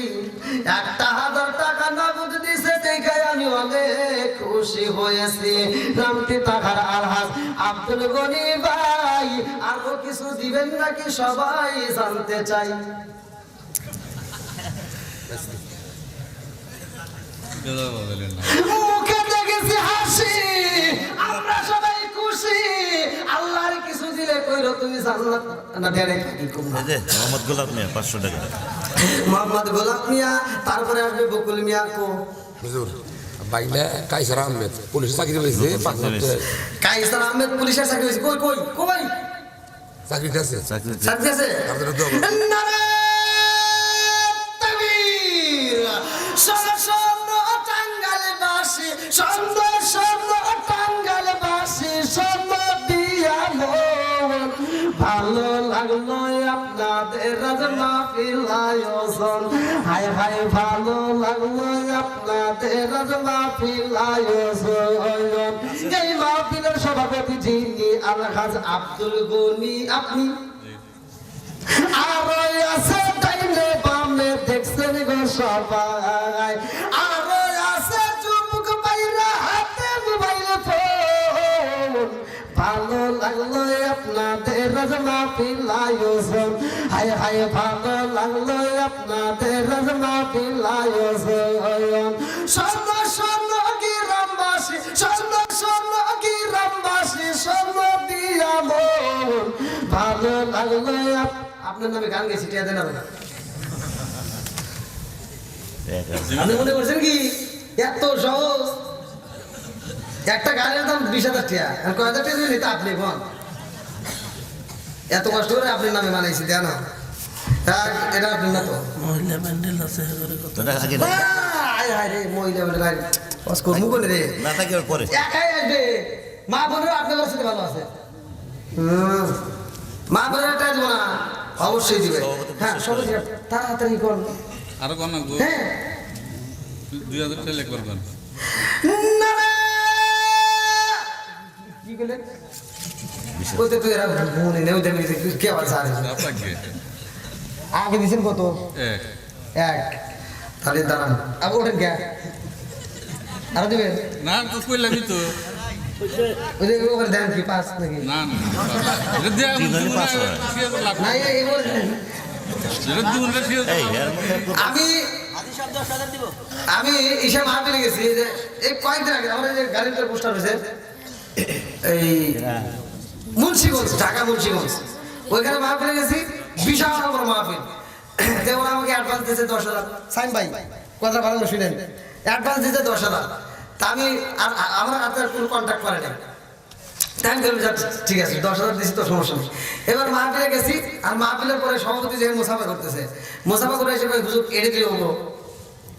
1000 টাকা নগদ দিছে দেখে আমি অনেক খুশি হয়েছি। নামটি টাকার আলহাজ আব্দুল গনি ভাই আরো কিছু দিবেন নাকি সবাই জানতে চাই। মুখে দেখেছি হাসি আমরা সবাই খুশি আল্লাহর কিছু দিলে কইরো তুমি জান্নাত না দেরে কি করব। এই যে মোহাম্মদ গোলাপ মিয়া 500 টাকা মোহাম্মদ গোলাপ মিয়া তারপরে আসবে বকুল মিয়া কো হুজুর বাইলে কাইসার আহমেদ পুলিশ চাকরি হইছে কাইসার আহমেদ পুলিশের চাকরি হইছে কই কই কই চাকরি আছে চাকরি আছে আপনারা দোয়া নারে তাকবীর সোনা টাঙ্গালবাসী সোনা টাঙ্গালবাসী সোনা দিয়া মন ভালো লাগলো আপনাদের রাজ মাহফিল আয়োজন হায় হায় ভালো লাগলো আপনাদের রাজ মাহফিল আয়োজন এই মাহফিলের সভাপতি যিনি আলহাজ আব্দুল গনি আপনি আরো আছে ডাইনে বামে দেখছেন গো সবাই আরো আছে চুপক বাইরা হাতে মোবাইল ফোন ভালো লাগলো আপনাদের রাজ মাহফিল আয়োজন হায় হায় ভালো লাগলো আপনাদের রাজ মাহফিল আয়োজন সোনা সোনা গ্রামবাসী সোনা সোনা গ্রামবাসী সোনা দিয়া মন ভালো লাগলো আপনার নামে গান গেছি টিয়া দেন না আপনি মনে করছেন কি এত সহজ একটা গানের দাম 20,000 টাকা আর কয় হাজার টাকা দিলে তা আপনি কোন এত কষ্ট করে আপনার নামে বানাইছি দেন না এটা আপনি না তো মহিলা প্যান্ডেল আছে তোরা আগে না আয় হায় রে মহিলা বলে গান বস করবো কোন রে না থাকে আর পরে একাই আসবে মা বোনেরা আপনার সাথে ভালো আছে মা বোনেরা টাইজ না অবশ্যই দিবে হ্যাঁ সবাই তাড়াতাড়ি কোন আরো কোন হ্যাঁ 2000 টাকা লেখ করবেন কি বলে কইতে তুই এরা মনে নেই ওই দেবি কে আবার সারে আপনাকে আগে দিছেন কত এক এক তাহলে দাঁড়ান আগে ওঠেন কে আরো দিবেন না তো কইলামই তো ওই যে ওখানে দেন কি পাস নাকি না না এটা দেয়া না এই বল এটা দিউন রে এই এর মধ্যে আমি আমি ঈশা মাহফিলে গেছি যে এই কয়েকদিন আগে আমাদের যে গাড়িটার পোস্টার হয়েছে এই মুন্সিগঞ্জ ঢাকা মুন্সিগঞ্জ ওইখানে মাহফিলে গেছি বিশাল বড় মাহফিল তো ওরা আমাকে অ্যাডভান্স দিয়েছে 10,000 সাইন ভাই কথা ভালো করে শুনেন অ্যাডভান্স দিয়েছে 10,000 তা আমি আমার হাতে কোনো কন্ট্যাক্ট করে নাই টাইম করবে ঠিক আছে 10,000 দিয়েছি তো সমস্যা নেই এবার মাহফিলে গেছি আর মাহফিলের পরে সভাপতি যে মুসাফা করতেছে মুসাফা করে এসে হুজুর এড়ে দিয়ে হবো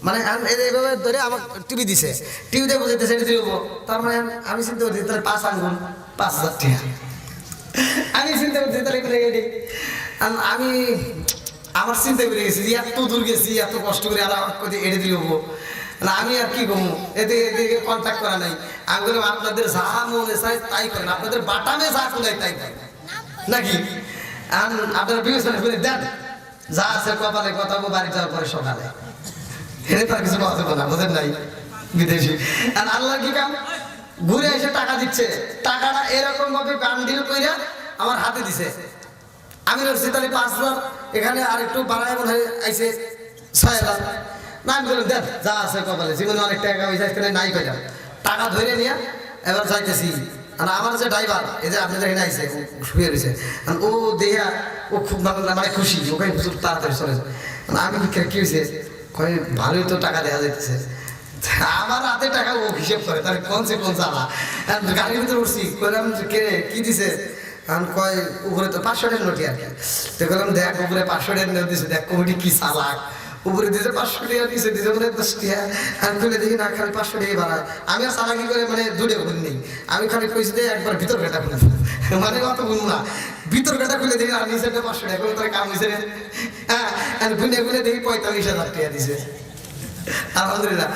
মানে এইভাবে ধরে আমার টিভি দিছে টিভিতে বুঝাইতেছে এড়ে দিয়ে হবো তার মানে আমি চিন্তা করছি তাহলে 5 আঙ্গুল 5,000 টাকা আমি চিন্তা করছি তাহলে এগুলো এডি আমি আমার চিন্তা করে গেছি যে এত দূর গেছি এত কষ্ট করে আর করে এড়ে দিয়ে হবো না আমি আর কি করবো এদিকে কন্ট্যাক্ট করা নাই আমি বললাম আপনাদের যা মনে চাই তাই করেন আপনাদের বাটামে যা কোথায় তাই করেন নাকি আপনারা বিবেচনা করে দেন যা আছে কপালে কথা বাড়ি যাওয়ার পরে সকালে এনে তার কিছু কথা বলা বোঝেন নাই বিদেশি আর আল্লাহ কি কাম ঘুরে এসে টাকা দিচ্ছে টাকাটা এরকম ভাবে বান্ডিল কইরা আমার হাতে দিছে আমি বলছি তাহলে 5,000 এখানে আর একটু বাড়ায় মনে হয় আইছে 6,000 না আমি বললাম দেখ যা আছে কপালে জীবনে অনেক টাকা হয়েছে এখানে নাই কইলাম টাকা ধরে নিয়ে এবার যাইতেছি আর আমার যে ড্রাইভার এই যে আপনি দেখেন আইছে শুয়ে রয়েছে ও দেয়া ও খুব মানে খুশি ওখানে প্রচুর তাড়াতাড়ি চলে যায় আমি কি হয়েছে কয় ভালোই তো টাকা দেওয়া যাইতেছে আমার হাতে টাকা ও হিসেব করে তাহলে কোন চালা গাড়ির ভিতরে উঠছি কইলাম কে কি দিছে কারণ কয় উপরে তো 500 টাকার নোটি আর কি তো বললাম দেখ উপরে 500 টাকার নোট দিছে দেখ কমিটি কি চালাক উপরে দিয়েছে 500 টাকা দিয়েছে মানে 10 টাকা আমি খুলে দেখি না খালি 500 টাকা বাড়ায় আমি আর চালাকি করে মানে দূরে গুণ নেই আমি খালি কইছি দিয়ে একবার ভিতর কাটা খুলে মানে অত গুণ না ভিতর কাটা খুলে দেখি আর নিচে 500 টাকা করে তোর কাম হয়েছে রে হ্যাঁ আমি গুনে গুনে দেখি 45,000 টাকা দিছে আলহামদুলিল্লাহ।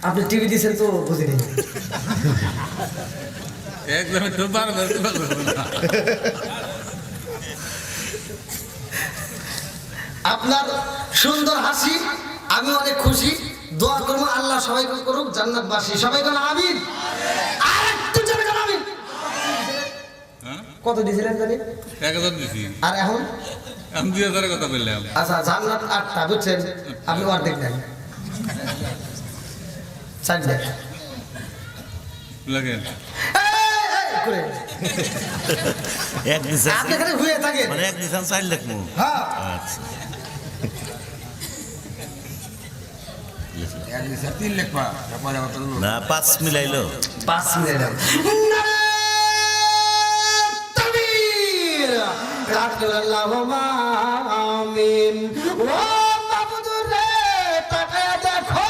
আপনি টিভি দিয়েছেন তো বুঝিনি একদম তো বারবার না আপনার সুন্দর হাসি আমি অনেক খুশি দোয়া করবো আল্লাহ সবাইকে করুক জান্নাতবাসী সবাই বলেন আমিন আর একটু জোরে বলেন আমিন। কত দিয়েছিলেন জানি 1000 দিছি আর এখন আমি 2000 কথা বললাম আচ্ছা জান্নাত 8টা বুঝছেন আপনি অর্ধেক নেন 4 দেন লাগেন করে এক দিশা আপনি এখানে ঘুরে থাকেন মানে এক দিশা 4 লাখ মু হ্যাঁ আচ্ছা এক দিশা 3 লাখ পা তারপরে অত না 5 মিলাইলো 5 মিনিট তাকবীর আল্লাহুম্মা আমিন ও মাবুদুর রে তাকায়া দেখো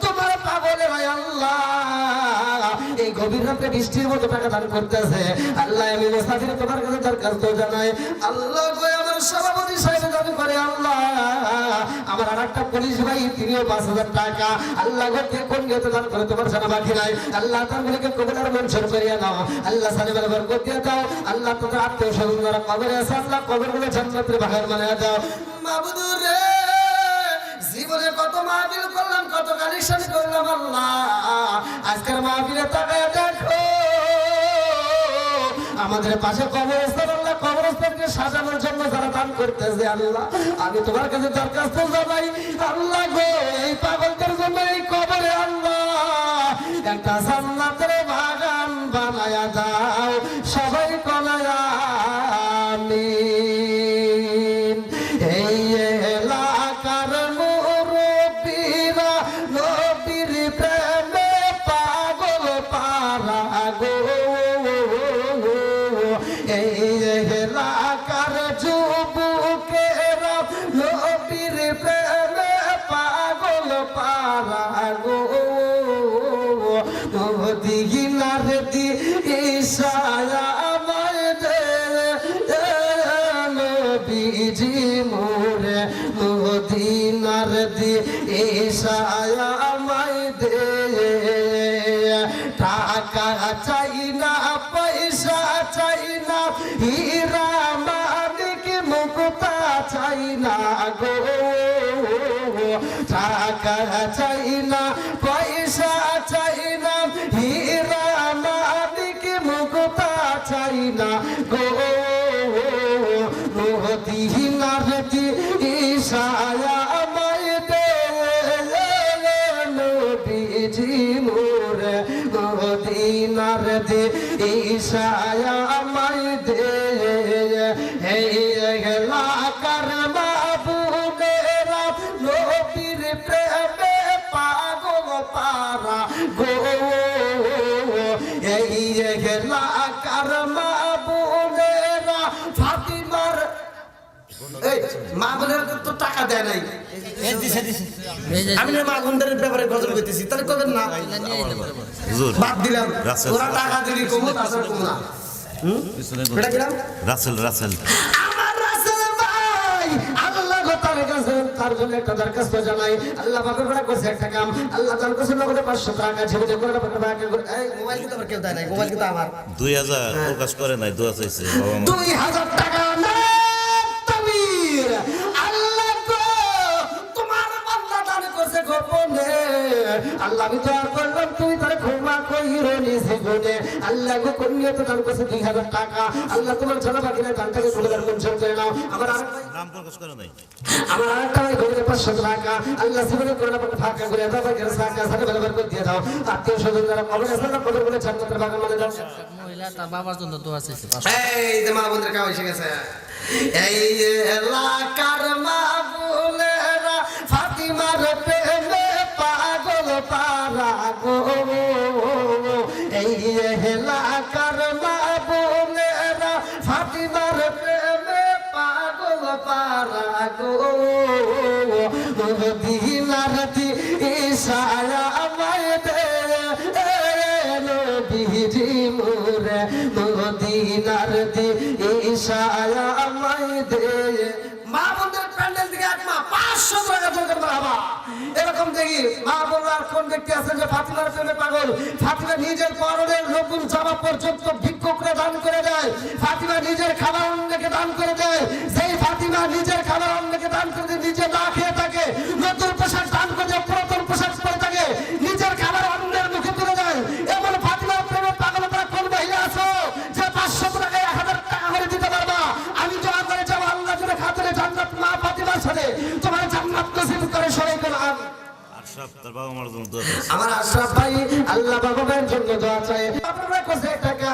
তোমার পাগলে ভাই আল্লাহ এই গভীর রাতে বৃষ্টির মতো টাকা দান করতেছে আল্লাহ আমি মুসাফির তোমার কাছে দরখাস্ত জানাই আল্লাহ গো আমার সভাপতি সাহেব দান করে আল্লাহ আমার আরেকটা পুলিশ ভাই তিনিও 5,000 টাকা আল্লাহ গো কে কোন নিয়তে দান করে তোমার জানা বাকি নাই আল্লাহ তাআলাকে কবুল আর মঞ্জুর করিয়া নাও আল্লাহ সালিমের বরকত দিয়ে দাও আল্লাহ তোমার আত্মীয় স্বজন যারা কবরে আছে আল্লাহ কবরগুলো জান্নাতের বাগান বানায়া দাও মাবুদুর রে জীবনে কত মাহফিল করলাম কত কালেকশন করলাম আল্লাহ আজকের মাহফিলে তাকায়া দেখো আমাদের পাশে কবরস্থান আল্লাহ কবরস্থানকে সাজানোর জন্য যারা দান করতেছে আল্লাহ আমি তোমার কাছে দরখাস্ত জানাই আল্লাহ গো এই পাগলদের জন্য এই কবরে আল্লাহ একটা জান্নাতের বাগান বানায়া দাও সবাই কলায় আমিন। এই এলাকার মুরব্বিরা নবীর প্রেমে পাগল পারা গো এই এলাকার যুবকেরা নবীর প্রেমে পাগল পারা গো মদিনার দি ঈশায়া আমায় দে নবীজি মোরে মদিনার দি ঈশায়া আমায় দে টাকা চাই না পয়সা চাই না হীরা মানিক মুক্তা চাই না গো টাকা চাই না পয়সা চাই না হীরা মানিক মুক্তা চাই না গো মদিনার দি ঈশায়া আমায় দে নবীজি মোরে মদিনার দি ঈশায়া আমায় দে এই এলাকার মাহবুবেরা নবীর প্রেমে পাগল পারা গো এই এলাকার মাহবুবেরা ফাতিমার এই মা বোনের তো টাকা দেয় নাই আমি মা বোনদের ব্যাপারে গজল করতেছি তাহলে করবেন না হুজুর বাদ দিলাম রাসেল ওরা টাকা দিলি কমু তাছাড়া কমু না এটা দিলাম রাসেল আমার রাসেল ভাই আল্লাহ গো তার কাছে তার জন্য একটা দরখাস্ত জানাই আল্লাহ পাকের বড় করছে একটা কাম আল্লাহ তার কাছে নগদে 500 টাকা ছেড়ে করে টাকা এই মোবাইল কি তোমার কেউ দেয় নাই মোবাইল কি তো আমার 2000 প্রকাশ করে নাই দোয়া চাইছে বাবা মা 2000 টাকা না তাকবীর আল্লাহ গো তোমার বান্দা দান করছে গোপনে আল্লাহ আমি দোয়া করলাম তুমি তার ক্ষমা কইরো নিজে গুনে আল্লাহ গো কন্যা তো দান করছে 2000 টাকা আল্লাহ তোমার জানা বাকি নাই দানটাকে তুলে দান মঞ্জুর করে নাও আমার নাম প্রকাশ করে নাই আমার আরেকটা ভাই ঘুরে 500 টাকা আল্লাহ জীবনে করোনা পড়ে ফাঁকা করে দাও বাকির টাকা সাথে বরাবর করে দিয়ে দাও আত্মীয় স্বজন যারা কবর আছে না কবর বলে জান্নাতের বাগান মানে দাও মহিলা তার বাবার জন্য দোয়া চাইছে এই যে মা বোনদের কাজ এসে গেছে এই এলাকার মা বোনেরা ফাতিমার প্রেমে পাগল পারা গো এই এলাকার মা বোনেরা ফাতিমার প্রেমে পাগল পারা গো মদিনার দি ইশারা আমায় দে নবীজি মোরে মদিনার দি ইশারা আমায় দে মা বোনদের প্যান্ডেল থেকে এক মা 500 টাকা জোগাড় করা বাবা এরকম দেখি মা বোনরা কোন ব্যক্তি আছেন যে ফাতিমার প্রেমে পাগল ফাতিমা নিজের পরনের নতুন জামা পর্যন্ত ভিক্ষুকরা দান করে দেয় ফাতিমা নিজের খাবার অন্যকে দান করে দেয় সেই ফাতিমা নিজের খাবার অন্যকে দান করে দিয়ে নিজে না খেয়ে থাকে নতুন পোশাক দান করে দেয় পুরাতন পোশাক পরে থাকে নিজের খাবার অন্যের মুখে তুলে দেয় এমন ফাতিমার প্রেমে পাগল তোমরা কোন মহিলা আছো যে 500 টাকায় 1000 টাকা করে দিতে পারবা আমি দোয়া করে যাব আল্লাহ জন্য খাতুনে জান্নাত মা ফাতিমার সাথে তোমার জান্নাত নসিব করে সবাই করে আশরাফ তার বাবা মার জন্য দোয়া করছে। আমার আশরাফ ভাই আল্লাহ বাবা ভাইয়ের জন্য দোয়া চাই আপনারা কোসে টাকা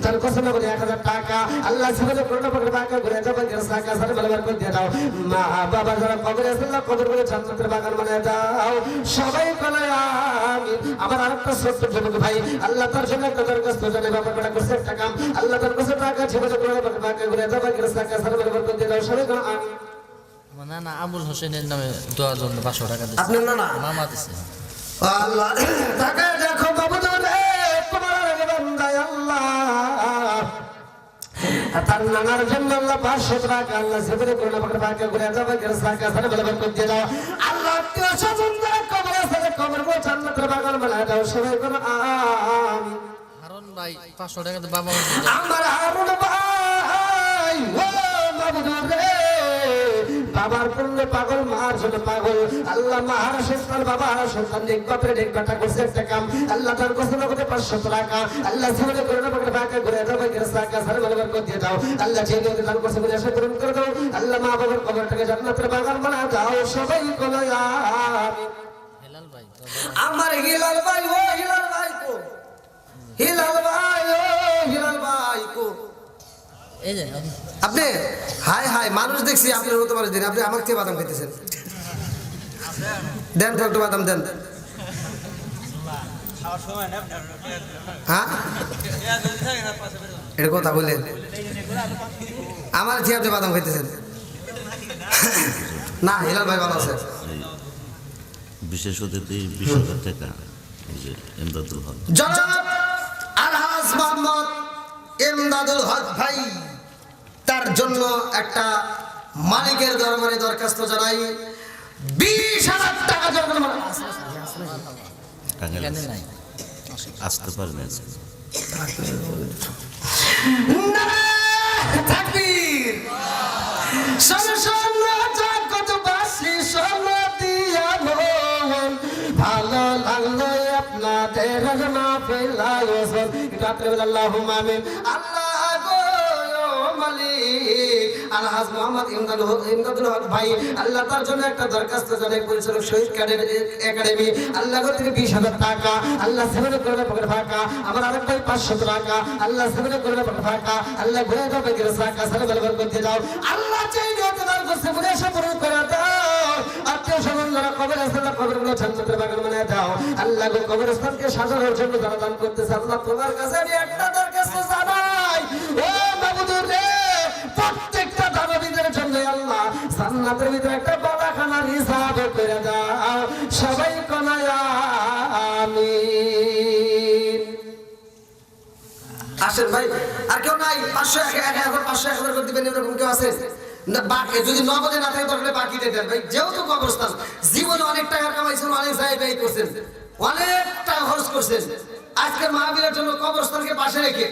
তার কোসে না করে 1000 টাকা আল্লাহ জীবনে করোনা পড়ে টাকা ঘুরে যাবে টাকা সারে বলবার করে দিয়ে দাও মা বাবা যারা কবরে আছে আল্লাহ কবর করে জান্নাতের বাগান বানিয়ে দাও সবাই বলে আমিন আমার আরেকটা ছোট্ট যুবক ভাই আল্লাহ তার জন্য একটা দরখাস্ত জানে বাবা কটা কোসে টাকা আল্লাহ তার কোসে টাকা জীবনে করোনা পড়ে টাকা ঘুরে যাবে টাকা সারে বলবার করে দিয়ে দাও সবাই বলে আমিন না না আবুল হোসেনের নামে দোয়ার জন্য 500 টাকা দিচ্ছে আপনার না মামা দিচ্ছে আল্লাহ তাকে দেখো বাবু রে তোমার বান্দা আল্লাহ তার নানার জন্য আল্লাহ 500 টাকা আল্লাহ জীবনে করোনা পড়ে টাকা ঘুরে যাবে টাকা সারে বলবার করে দিয়ে দাও আল্লাহ আত্মীয় স্বজন যারা কবর আছে কবর গো জান্নাতের বাগান বানায় দাও সবাই করে আমিন হারুন ভাই 500 টাকা দিয়ে বাবা আমার হারুন ভাই ও বাবু রে বাবার পূর্ণ পাগল মার জন্য পাগল আল্লাহ মার সন্তান বাবা সন্তান এক বাপের এক বাটা করছে একটা কাম আল্লাহ তার কোসনা করে 500 টাকা আল্লাহ জীবনে করে না পাকে টাকা ঘুরে দাও বাকি টাকা সারা বলবার করে দিয়ে দাও আল্লাহ যে লোক তার কোসনা করে আশা পূরণ করে দাও আল্লাহ মা বাবার কবরটাকে জান্নাতের বাগান বানায় দাও সবাই বলে আমিন হেলাল ভাই আমার হিলাল ভাই ও হিলাল ভাই কো হিলাল ভাই ও হিলাল ভাই কো এই যে আপনি হাই হাই মানুষ দেখছি আপনার মতো মানুষ দিন আপনি আমার থেকে বাদাম খেতেছেন দেন তো একটু বাদাম দেন হ্যাঁ এটা কথা বললেন আমার থেকে আপনি বাদাম খেতেছেন না হিলাল ভাই ভালো আছে বিশেষ অতিথি 20,000 টাকা এই যে এমদাদুল হক জনাব আলহাজ মোহাম্মদ এমদাদুল হক ভাই তার জন্য একটা মালিকের দরবারে দরখাস্ত জানাই 20,000 টাকা জরিমানা টাঙ্গাইল কেন নাই আসতে পারেন আজকে। নারায়ে তাকবীর সরসন্ন জগৎবাসী সনদিয়া মন ভালো লাগলো আপনাদের মাহফিল আয়োজন রাত্রে বেলা আল্লাহুম্মা আমিন আল্লাহ গো মালিক আলহাজ মোহাম্মদ ইমদাদুল হক ভাই আল্লাহ তার জন্য একটা দরখাস্ত জানাই পরিচালক শহীদ একাডেমি আল্লাহ গো থেকে 20,000 টাকা আল্লাহ সেভেন করবে পকেট ফাঁকা আমার আরেক ভাই 500 টাকা আল্লাহ সেভেন করবে পকেট ফাঁকা আল্লাহ ঘুরে যাবে টাকা সারা বলবার করতে দাও আল্লাহ চাই নিয়ত দান করছে মনে আশা পূরণ করে দাও আত্মীয় স্বজন যারা কবর আছে কবরগুলো জান্নাতের বাগান বানিয়ে দাও আল্লাহ গো কবরস্থানকে সাজানোর জন্য যারা দান করতেছে আল্লাহ তোমার কাছে আমি একটা দরখাস্ত জানাই ও মাবুদুর রে প্রত্যেকটা দানবীদের জন্য আল্লাহ জান্নাতের ভিতরে একটা বালাখানার হিসাব করে দাও সবাই কোনায় আমিন আসেন ভাই আর কেউ নাই 500 1000 500 1000 করে দিবেন এরকম কেউ আছে না বাকি যদি নগদে না থাকে তাহলে বাকি দিয়ে দেন ভাই যেহেতু কবরস্থান জীবনে অনেক টাকা কামাইছেন অনেক জায়গায় ব্যয় করছেন অনেক টাকা খরচ করছেন আজকে মাহফিলের জন্য কবরস্থানকে পাশে রেখে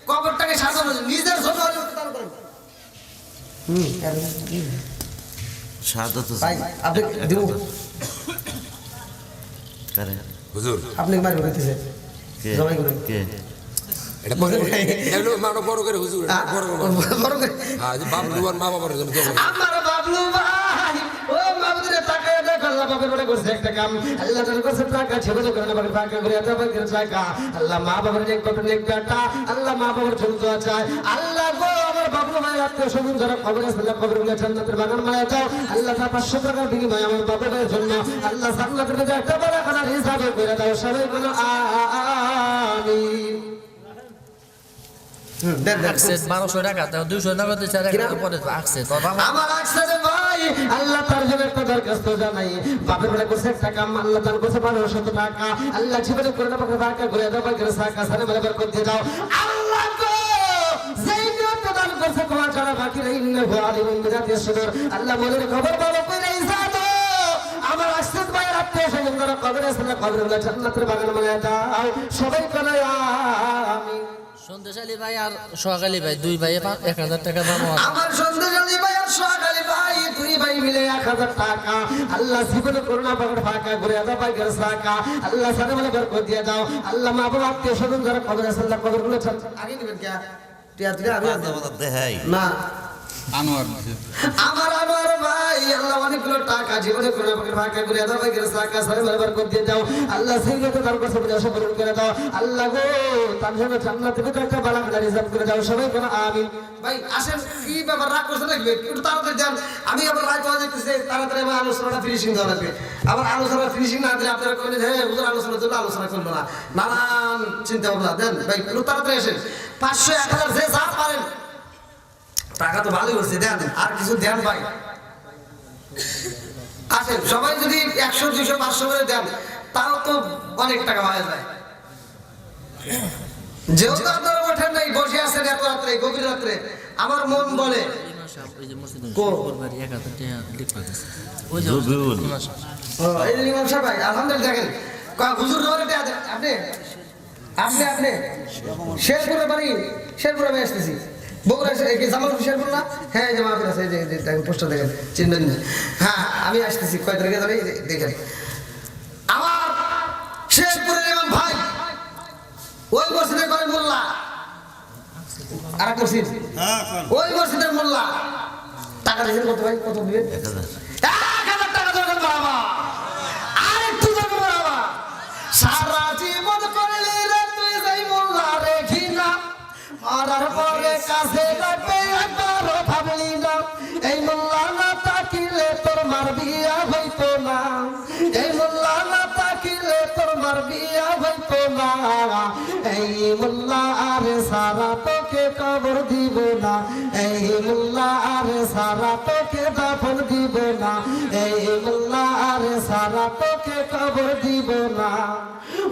কবরটাকে সাজানো নিজের জন্য দান করেন শাহাদাত ভাই আপনি দিব কারে হুজুর আপনি মারি বলতেছে কে জবাই করে কে এটা এগুলো মানো বড় করে হুজুর বড় করে বড় করে হ্যাঁ বাবলুয়ান মা বাবার জন্য দোয়া করি। আমার বাবলু ভাই ও বাবুরে টাকা দেখো আল্লাহ বাবার বলে করছে একটা কাম আল্লাহ তার কাছে টাকা ছেড়ে করে না বাবার টাকা করে এত করে টাকা আল্লাহ মা বাবার নেক কত নেক টাকা আল্লাহ মা বাবার জন্য দোয়া চায় আল্লাহ গো আমার বাবলু ভাই আত্মীয় স্বজন যারা কবরে আছে আল্লাহ কবরে গুলো জান্নাতের বাগান বানায় দাও আল্লাহ তার 500 টাকার বিনিময়ে আমার বাবার জন্য আল্লাহ জান্নাতের মধ্যে একটা বড় খানা হিসাবে করে দাও সবাই বলো আমিন আকসেস 1200 টাকা তাও 200 টাকা দিছে আর একটা পরে আকসেস তো বাবা আমার আকসারে ভাই আল্লাহ তার জন্য একটা দরখাস্ত জানাই বাপের বেলা করছে একটা কাম আল্লাহ তার কাছে 1200 টাকা আল্লাহ জীবনে করে না পাকে টাকা করে দাও পাকে সাকা সারে মেলে বরকত দিয়ে দাও আল্লাহ গো যেই নিয়ত দান করছে তোমার ছাড়া বাকি নেই ইন্নাহু আলিমুন বিজাতিস সুদূর আল্লাহ মনের খবর ভালো করে ইজাদ আমার আকসার ভাই আত্মীয় স্বজন যারা কবরে আছে না কবরে গুলো জান্নাতের বাগান বানায় দাও সবাই করে আমিন সন্দেশালী ভাই আর সোহাগালী ভাই দুই ভাই 1000 টাকা দাম আমার সন্দেশালী ভাই আর সোহাগালী ভাই দুই ভাই মিলে 1000 টাকা আল্লাহ জীবনে করুণা পাকড় ফাঁকা করে আদা পাই গের সাকা আল্লাহ সাথে বলে বরকত দিয়ে দাও আল্লাহ মা বাবা আত্মীয় স্বজন যারা কবরে আছে আল্লাহ কবর গুলো আগে নেবেন কি টিয়া টিয়া আগে দেখাই না আনোয়ার দিছে আমার ভাই আল্লাহ অনেকগুলো টাকা জীবনে করে ফাঁকা করে আদা পাই গের সাকা সাথে বলে বরকত দিয়ে দাও আল্লাহ সেইগুলো তার কাছে বলে আশা পূরণ করে দাও আল্লাহ গো তার জন্য জান্নাতে একটা বালাখানা রিজার্ভ করে দাও সবাই করে আমিন ভাই আসেন কি ব্যাপার রাগ করছেন নাকি একটু তাড়াতাড়ি যান আমি আবার রাত হয়ে যেতেছে তাড়াতাড়ি আমার আলোচনাটা ফিনিশিং দেওয়া লাগবে আবার আলোচনা ফিনিশিং না দিলে আপনারা করেন হ্যাঁ হুজুর আলোচনা চলবে আলোচনা করবো না নানান চিন্তা ভাবনা দেন ভাই একটু তাড়াতাড়ি আসেন 500 1000 যে যা পারেন টাকা তো ভালোই হচ্ছে দেন আর কিছু দেন ভাই আসেন সবাই যদি 100 200 500 করে দেন তাও তো অনেক টাকা হয়ে যায় যেহেতু আপনারা ওঠেন নাই বসে আছেন এত রাত্রে গভীর রাত্রে আমার মন বলে ওই যে মসজিদে কো? শুক্রবারই 1000 টাকা লিখতে দিছে ওই যে রবিউল। ইমাম সাহেব। এই যে ইমাম সাহেব ভাই আলহামদুলিল্লাহ দেখেন হুজুর ধরে দেন আপনি আপনি আপনি শেরপুরে বাড়ি শেরপুরে আমি আসতেছি বগুড়া কি জামাল শেরপুর না হ্যাঁ জামা আছে এই যে পোস্টার দেখেন চিনবেন না হ্যাঁ আমি আসতেছি কয় তারিখে যাবে দেখেন আমার শেরপুরের ইমাম ভাই ওই মসজিদে করে মোল্লা আর এক মসজিদ ওই মসজিদের মোল্লা টাকা দিয়েছেন কত ভাই কত দিবেন 1000 টাকা দরকার বাবা আর একটু দরকার বাবা সারা জীবন করলে রে তুই যাই মোল্লা রে ঘিনা মারার পরে কাছে লাগবে একবারও ভাবলি না এই মোল্লা না তাকিলে তোর মার বিয়া হইতো না এই মোল্লা না তাকিলে তোর মার বিয়া হইতো না এই মোল্লা আরে সারা তোকে কবর দিব না এই মোল্লা আরে সারা তোকে দাফন দিব না এই মোল্লা আরে সারা তোকে কবর দিব না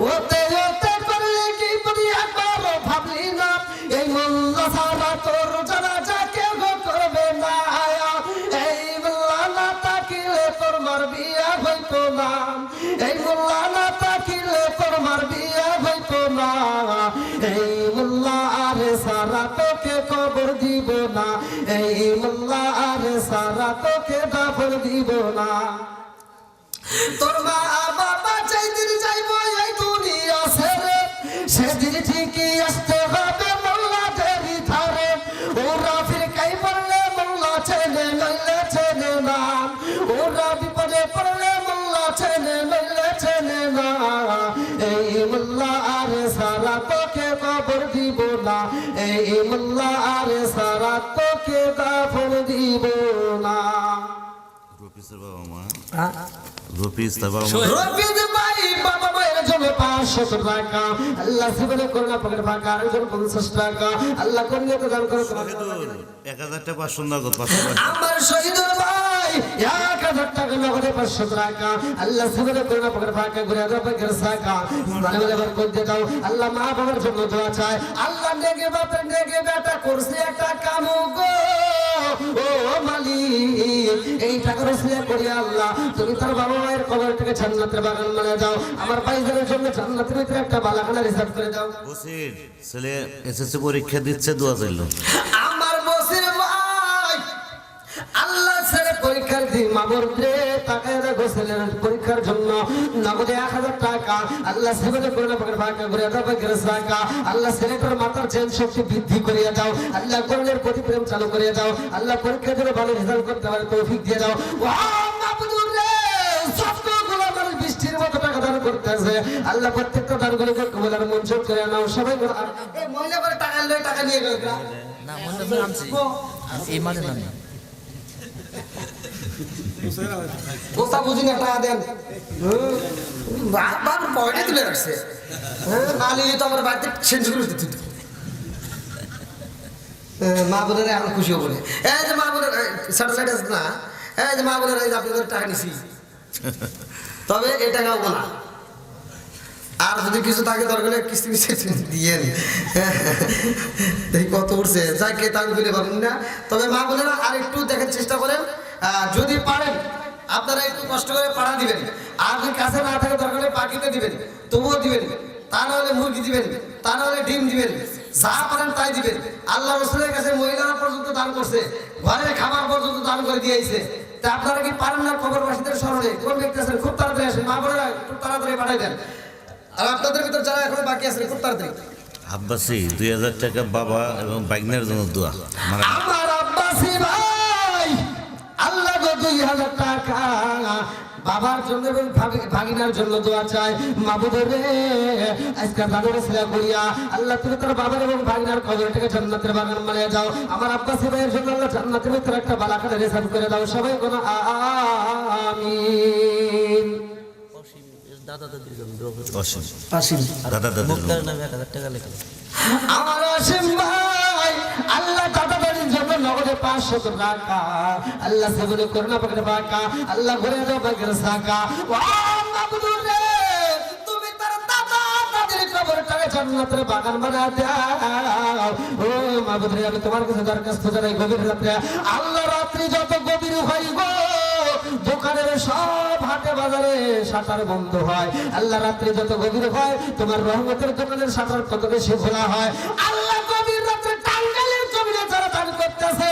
ওতে ওতে করলে কি বলি একবারও ভাবলি না এই মোল্লা সারা তোর জানাজা কেউ করবে না এই মোল্লা না তাকিলে তোর মার বিয়া হইতো না এই মোল্লা না তাকিলে তোর মার বিয়া হইতো না এই মোল্লা আরে সারা তোকে কবর দিব না এই মোল্লা আরে সারা তোকে দাফন দিব না তোর মা বাবা যেদিন যাইবো এই দুনিয়া ছেড়ে সেদিন ঠিকই আসতে হবে মোল্লা দেরি ধারে ওরা ফিরকাই পড়লে মোল্লা ছেলে নইলে ছেলে না ওরা বিপদে পড়লে মোল্লা ছেলে নইলে ছেলে না এই মোল্লা আরে সারা তোকে কবর দিব না এই মোল্লা আরে সারা তোকে দাফন দিব না রফিসের বাবা মা রফিস তার বাবা মা রফিক ভাই বাবা মায়ের জন্য 500 টাকা আল্লাহ জীবনে করুণা পকেট ফাঁকা আর জন্য 50 টাকা আল্লাহ কন্যা তো দান করে তোমাকে 1000 টাকা 500 নগদ 500 টাকা আমার শহীদুল ভাই 1000 টাকা নগদে 500 টাকা আল্লাহ জীবনে করুণা পকেট ফাঁকা ঘুরে আদা পাকের সাকা মানে বলে বরকত দিয়ে দাও আল্লাহ মা বাবার জন্য দোয়া চায় আল্লাহ নেগে বাপের নেগে বেটা করছে একটা কাম গো ও মালিক এই টাকার উসিলা করি আল্লাহ তুমি তার বাবা মায়ের কবরটাকে জান্নাতের বাগান বানিয়ে দাও আমার ভাইদের জন্য জান্নাতের ভিতরে একটা বালাখানা রিজার্ভ করে দাও বসির ছেলে এসএসসি পরীক্ষা দিচ্ছে দোয়া চাইলো আমার বসির ভাই আল্লাহ ছেড়ে পরীক্ষার্থী মাবরদ্রে টাকায় রাখো ছেলের পরীক্ষার জন্য নগদে 1000 টাকা আল্লাহ সেবনে করোনা পাকের ভাগা করে দাও পাকের টাকা আল্লাহ ছেলেটার মাথার চেন শক্তি বৃদ্ধি করিয়ে দাও আল্লাহ কোরআনের প্রতি প্রেম চালু করিয়ে দাও আল্লাহ পরীক্ষা দিলে ভালো রেজাল্ট করতে পারে তৌফিক দিয়ে দাও ও মাবুদুরে সবগুলো মানুষ বৃষ্টির মতো টাকা দান করতেছে আল্লাহ প্রত্যেকটা দানগুলোকে কবুল আর মঞ্জুর করে নাও সবাই এই মহিলা করে টাকা লই টাকা নিয়ে গেল না মনে তো নামছি এই মাঝে নামি গোসা বুঝি না টাকা দেন বাবার পয়টা তুলে রাখছে না নিলে তো আমার বাড়িতে চেঞ্জ করে দিত মা বোনেরা এখন খুশি হবো এই যে মা বোনের স্যাটেলাইট আছে না এই যে মা বোনেরা এই যে আপনাদের টাকা নিছি তবে এই টাকা হবো না আর যদি কিছু থাকে দরকার কিস্তি মিস্তি দিয়ে এই কত উঠছে যাই কে তাকে দিলে পাবেন না তবে মা বোনেরা আর একটু দেখার চেষ্টা করেন যদি পারেন আপনারা একটু কষ্ট করে পাড়া দিবেন আর যদি কাছে না থাকে দরকার হলে পাখিতে দিবেন তবুও দিবেন তা না হলে মুরগি দিবেন তা না হলে ডিম দিবেন যা পারেন তাই দিবেন আল্লাহ রসুলের কাছে মহিলারা পর্যন্ত দান করছে ঘরের খাবার পর্যন্ত দান করে দিয়েছে তা আপনারা কি পারেন না খবরবাসীদের স্মরণে কোন ব্যক্তি আছেন খুব তাড়াতাড়ি আসেন মা বোনেরা খুব তাড়াতাড়ি পাঠাই দেন আর আপনাদের ভিতর যারা এখন বাকি আছেন খুব তাড়াতাড়ি আব্বাসি 2000 টাকা বাবা এবং বাইকনের জন্য দোয়া আমার আব্বাসি ভাই আল্লাহ গো 2000 টাকা বাবার জন্য এবং ভাগিনার জন্য দোয়া চাই মাবুদের রে আজকে দাদুর সেবা করিয়া আল্লাহ তুমি তোর বাবার এবং ভাগিনার কবরটাকে জান্নাতের বাগান বানিয়ে দাও আমার আব্বাসি ভাইয়ের জন্য আল্লাহ জান্নাতের ভিতরে একটা বালাখানা রিজার্ভ করে দাও সবাই কোন আমিন দাদা দাদির জন্য দোয়া করুন অসীম আসিম দাদা দাদির মুক্তার নামে 1000 টাকা লেখা আমার আসিম ভাই আল্লাহ দাদা দাদির জন্য নগদে 500 টাকা আল্লাহ সেবনে করোনা পাকের টাকা আল্লাহ ঘুরে দাও পাকের টাকা ও মাবুদুর রে তুমি তার দাদা দাদির কবরটাকে জান্নাতের বাগান বানিয়ে দাও ও মাবুদুর রে আমি তোমার কাছে দরখাস্ত জানাই গভীর রাতে আল্লাহ রাত্রি যত গভীর হয় গো দোকানের সব হাটে বাজারে শাটার বন্ধ হয় আল্লাহ রাত্রি যত গভীর হয় তোমার রহমতের দোকানের শাটার কত বেশি খোলা হয় আল্লাহ গভীর রাত্রে টাঙ্গাইলের জমিনে যারা দান করতেছে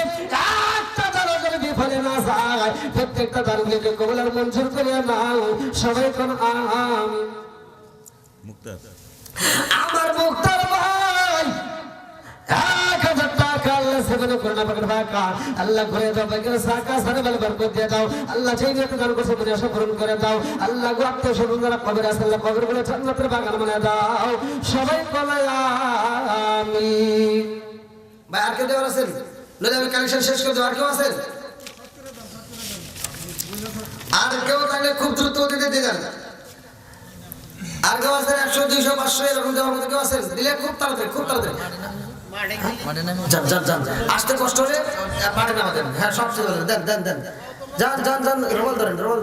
একটা দানও যেন বিফলে না যায় প্রত্যেকটা দানগুলিকে কবুল আর মঞ্জুর করে নাও সবাই কোন আমিন মুক্তার আমার মুক্তার ভাই 1000 টাকা আল্লাহ সেবনে করোনা পাকের টাকা আল্লাহ ঘুরে দাও পাকের টাকা সারে বলে বরকত দিয়ে দাও আল্লাহ যেই নিয়তে দান করছে মনে আশা পূরণ করে দাও আল্লাহ গো আত্মীয় স্বজন যারা কবরে আছে আল্লাহ কবরগুলো জান্নাতের বাগান বানিয়ে দাও সবাই বলে আমিন ভাই আর কেউ দেওয়ার আছেন নইলে আমি কালেকশন শেষ করে দেব আর কেউ আছেন আর কেউ তাহলে খুব দ্রুত দিতে দিয়ে যান আর কেউ আছেন 100 200 500 এরকম দেওয়ার মতো কেউ আছেন দিলে খুব তাড়াতাড়ি মাঠে নামে যান যান যান আসতে কষ্ট হলে পাঠে নামা দেন হ্যাঁ সব ছেড়ে দেন দেন দেন যান যান যান রোল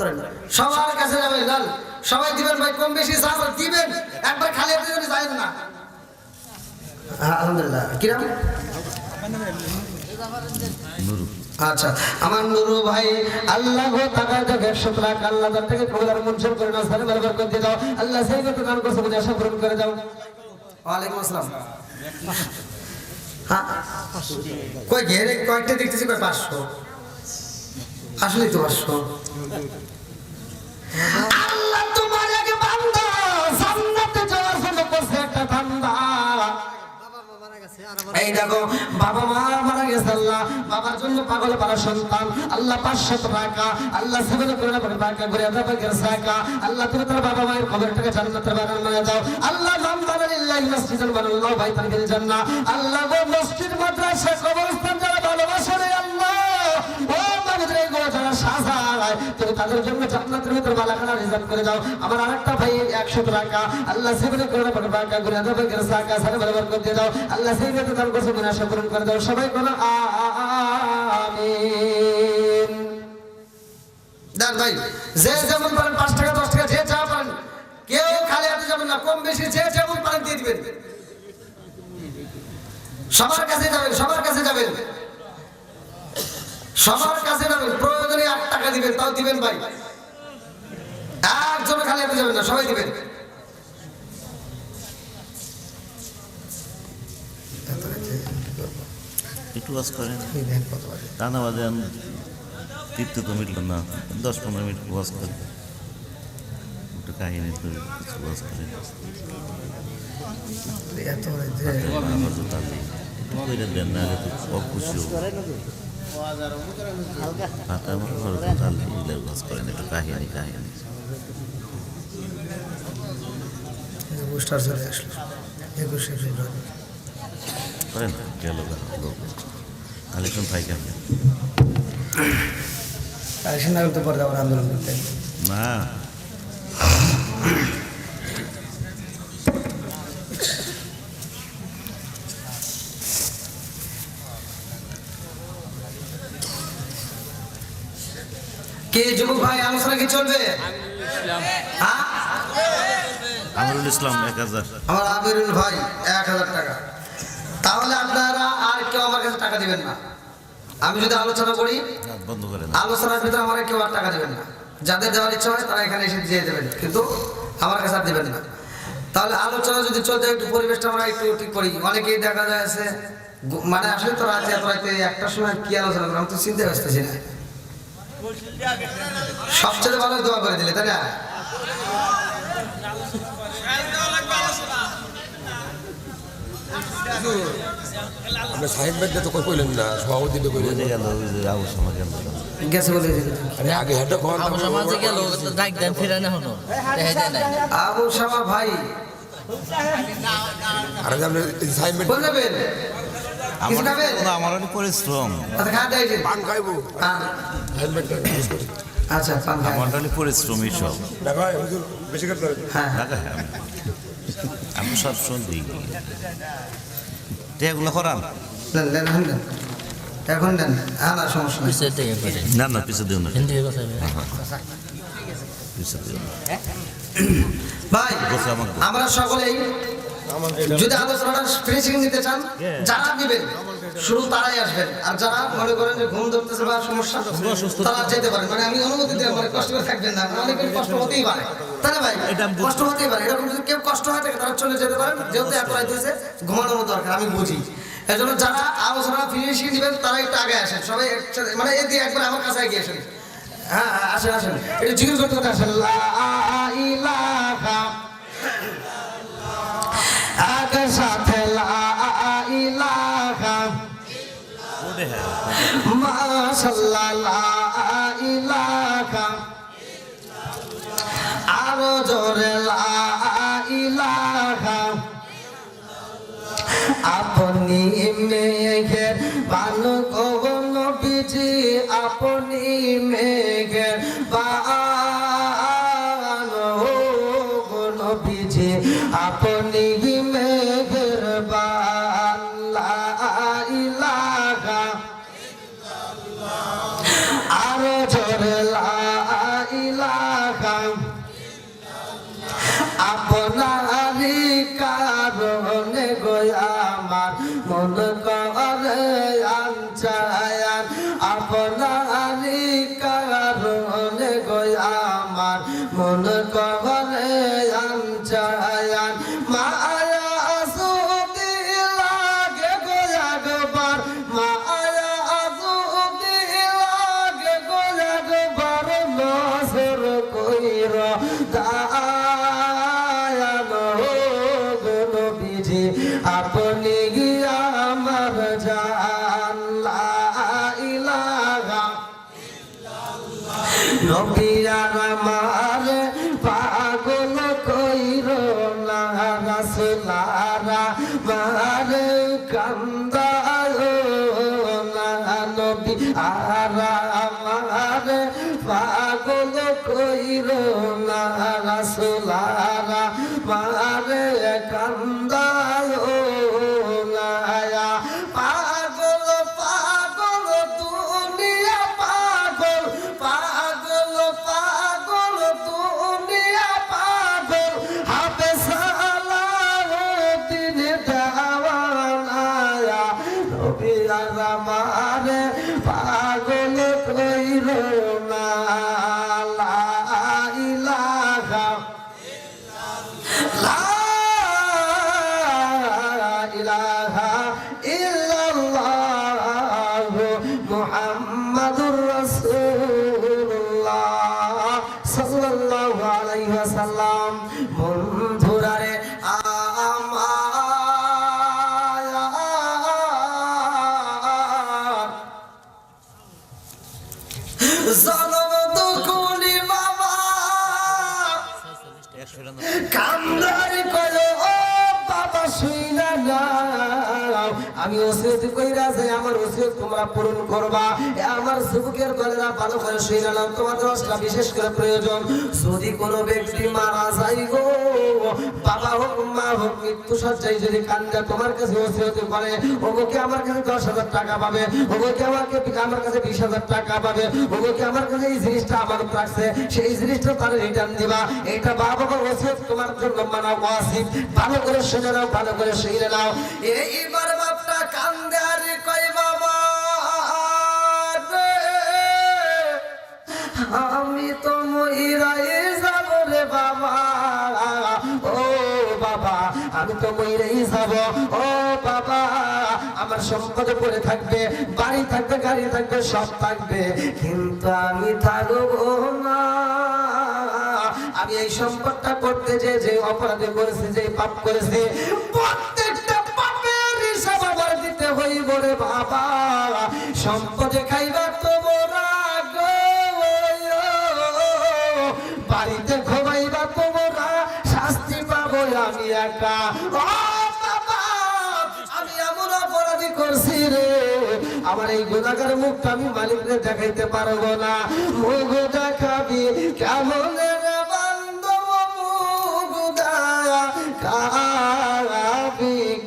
ধরেন সবার কাছে যাবেন যান সবাই দিবেন ভাই কম বেশি চাল দিবেন একবার খালি হাতে যদি যাবেন না আলহামদুলিল্লাহ কিরাম নুরু আচ্ছা আমার নুরু ভাই আল্লাহ গো টাকা দাও 100 টাকা আল্লাহ তার থেকে কবুল আর মঞ্জুর করে নাও সারে বরকত করে দিয়ে দাও আল্লাহ সেই মতো দান করছে মনে আশা পূরণ করে দাও ওয়া আলাইকুম আসসালাম হ্যাঁ কই ঘেরে কয়টা দেখতেছি কয় 500 আসলে তো 500 আল্লাহ তোমার আগে বান্দা জান্নাতে যাওয়ার জন্য করছে একটা ঠান্ডা এই দেখো বাবা মা মারা গেছে আল্লাহ বাবার জন্য পাগল পারা সন্তান আল্লাহ 500 টাকা আল্লাহ সেবন করে না টাকা ঘুরে দাও পাকের টাকা আল্লাহ তুমি তার বাবা মায়ের কবরটাকে জান্নাতের বাগান বানিয়ে দাও আল্লাহ নাম বানালিল্লাহি মসজিদান বানাল্লাহু বাইতান ফিল জান্নাহ আল্লাহ গো মসজিদ মাদ্রাসা কবরস্থান যারা ভালোবাসে রে আল্লাহ ও মাগরে গো যারা সাজায় তুমি তাদের জন্য জান্নাতের ভিতর বালাখানা রিজার্ভ করে দাও আমার আরেকটা ভাই 100 টাকা আল্লাহ সেবন করে না টাকা ঘুরে দাও পাকের টাকা সারে বরকত দিয়ে দাও আল্লাহ সেই মতো দান করছে মনে আশা পূরণ করে দাও সবাই কোন আমিন দেন ভাই যে যেমন পারেন 5 টাকা 10 টাকা যে যা পারেন কেউ খালি হাতে যাবেন না কম বেশি যে যেমন পারেন দিয়ে দিবেন সবার কাছে যাবেন প্রয়োজনে 8 টাকা দিবেন তাও দিবেন ভাই একজন খালি হাতে যাবেন না সবাই দিবেন একটু বাস করেন টানা বাজে তৃপ্তি তো মিটল না, 10-15 মিনিট ওয়াজ করে একটু কাহিনী তো কিছু ওয়াজ করে এত রাতে আমার তো তাহলে একটু করে দেন না, তো অখুশি হাতে আমার ঘরে তো তাহলে এগুলো ওয়াজ করেন একটু কাহিনী পোস্টার চলে আসলো 21শে ফেব্রুয়ারি। করেন গেল লোক কালেকশন পাই কেন কালেকশন না করতে পারে আবার আন্দোলন করতে হবে। না কে যুবক ভাই আলোচনা কি চলবে? হ্যাঁ? আমিরুল ইসলাম 1000। আমার আমিরুল ভাই 1000 টাকা। তাহলে আপনারা আর কেউ আমার কাছে টাকা দিবেন না। আমি যদি আলোচনা করি বন্ধ করেন, আলোচনার ভিতরে আমার কেউ আর টাকা দিবেন না। যাদের দেওয়ার ইচ্ছা হয় তারা এখানে এসে দিয়ে দেবেন, কিন্তু আমার কাছে আর দিবেন না। তাহলে আলোচনা যদি চলতে একটু পরিবেশটা আমরা একটু ঠিক করি। অনেকেই দেখা যায় আছে মানে আসলে তো রাতে এত রাতে একটার সময় কি আলোচনা করবো আমি তো চিনতে পারতেছি না। সবচেয়ে ভালো দোয়া করে দিলে, তাই না? আপনি সাহেব ব্যাগটা তো কইলেন না, সভাপতি তো কইলেন বুঝে গেল ওই যে আবু সামা কেন গেছে বলে দিলে। আরে আগে হেডটা কোন আমার সমাজে গেল ডাক দেন ফিরে না হনো দেখা যায় না। আবু শামা ভাই আরে আপনি সাহেব ব্যাগ বল যাবেন কিছু খাবেন? আমার অনেক পরিশ্রম, আচ্ছা খাওয়া দেয় পান খাইবো, হ্যাঁ সাহেব ব্যাগটা আচ্ছা পান খাই। আমার অনেক পরিশ্রম সব দেখা হুজুর বেশি করতে হবে। হ্যাঁ আমি সব শুনছি এগুলো করান দেন দেন দেন এখন দেন। হ্যাঁ না সমস্যা নেই। পিছে থেকে করে না না পিছিয়ে দিও না, হিন্দি কথা বলে। পিছিয়ে দিও না। ভাই বসে আমাকে আমরা সকলেই যদি আলোচনাটা ফিনিশিং নিতে চান, যারা দিবেন শুরু তারাই আসবেন, আর যারা মনে করেন যে ঘুম ধরতেছে বা সমস্যা তারা যেতে পারেন। মানে আমি অনুমতি দিলাম, মানে কষ্ট করে থাকবেন না, অনেকের কষ্ট হতেই পারে, তাই না ভাই? কষ্ট হতেই পারে, এরকম যদি কেউ কষ্ট হয় থাকে তারা চলে যেতে পারেন, যেহেতু এত রাত হয়েছে ঘুমানোর দরকার আমি বুঝি। এই জন্য যারা আলোচনা ফিনিশিং দিবেন তারা একটু আগে আসেন, সবাই একসাথে মানে এই দিয়ে একবার আমার কাছে এগিয়ে আসেন। হ্যাঁ আসেন আসেন, একটু জিজ্ঞেস করতে করতে আসেন। লা ইলাহা একসাথে লা ইলাহা মাশাআল্লাহ লা ইলাহা আরো জোরে লা ইলাহা। আপনি মেঘের বানু কোন বিজি, আপনি মেঘের বানু কোন বিজি, আপনি মেঘের বান লা ইলাহা আরো জোরে লা ইলাহা। আপনারই কারণে গো আমার মন করে আনচায়ান, আপনারই কারণে গো আমার মন করে আনচায়ান। মায়া সুদি লাগে গো একবার, মায়া সুদি লাগে গো একবার, নজর কইর আপনি আমার জান লা ইলাহা। নবিয়ার আমার পাগল কইর না, রাসূলারা মারে কান্দায় না, নবী আর আমার পাগল কইর না, রাসূলারা মারে কান্দায় না। পাগল পাগল দুনিয়া পাগল, পাগল পাগল দুনিয়া পাগল, হাবে সালাউদ্দিন দেওয়ানা। নবী আর আমারে পাগল কইর না, লা ইলাহা লা কান্দারি করে ও বাবা শুইনা নাও, আমি ওসিয়ত কইরা যে আমার ওসিয়ত তোমরা পূরণ করবা। এ আমার যুবকের দলেরা ভালো করে শুইনা নাও, তোমাদের দশটা বিশেষ করে প্রয়োজন। যদি কোনো ব্যক্তি মারা যায় গো, বাবা হোক মা হোক, মৃত্যু সজ্জায় যদি কান্দা তোমার কাছে ওসিয়ত করে, ওকে আমার কাছে 10,000 টাকা পাবে, ওকে আমার কাছে 20,000 টাকা পাবে, ওকে আমার কাছে এই জিনিসটা আমার রাখছে, সেই জিনিসটা তার রিটার্ন দিবা। এটা বাবা ওসিয়ত তোমার জন্য মানা ওয়াজিব। ভালো করে শুনে নাও, ভালো করে শুনে নাও। এইবার বাপটা কান্দে আর কয় বাবা রে, আমি তো মইরাই যাব রে বাবা, ও বাবা আমি তো মইরাই যাব, ও বাবা আমার সম্পদ পড়ে থাকবে, বাড়ি থাকবে, গাড়ি থাকবে, সব থাকবে, কিন্তু আমি থাকবো না। আমি এই সম্পদটা করতে যে অপরাধ করেছি, যে পাপ করেছি, প্রত্যেকটা পাপের হিসাব আবার দিতে হইব রে বাবা। সম্পদে খাইবা তোমরা গো, বাড়িতে ঘুমাইবা তোমরা, শাস্তি পাবো আমি একা। ও বাবা আমি এমন অপরাধী করছি রে, আমার এই গুনাহগার মুখটা আমি মালিকরে দেখাইতে পারবো না। মুখ দেখাবি কেমন রে বান্দব, মুখ দেখাবি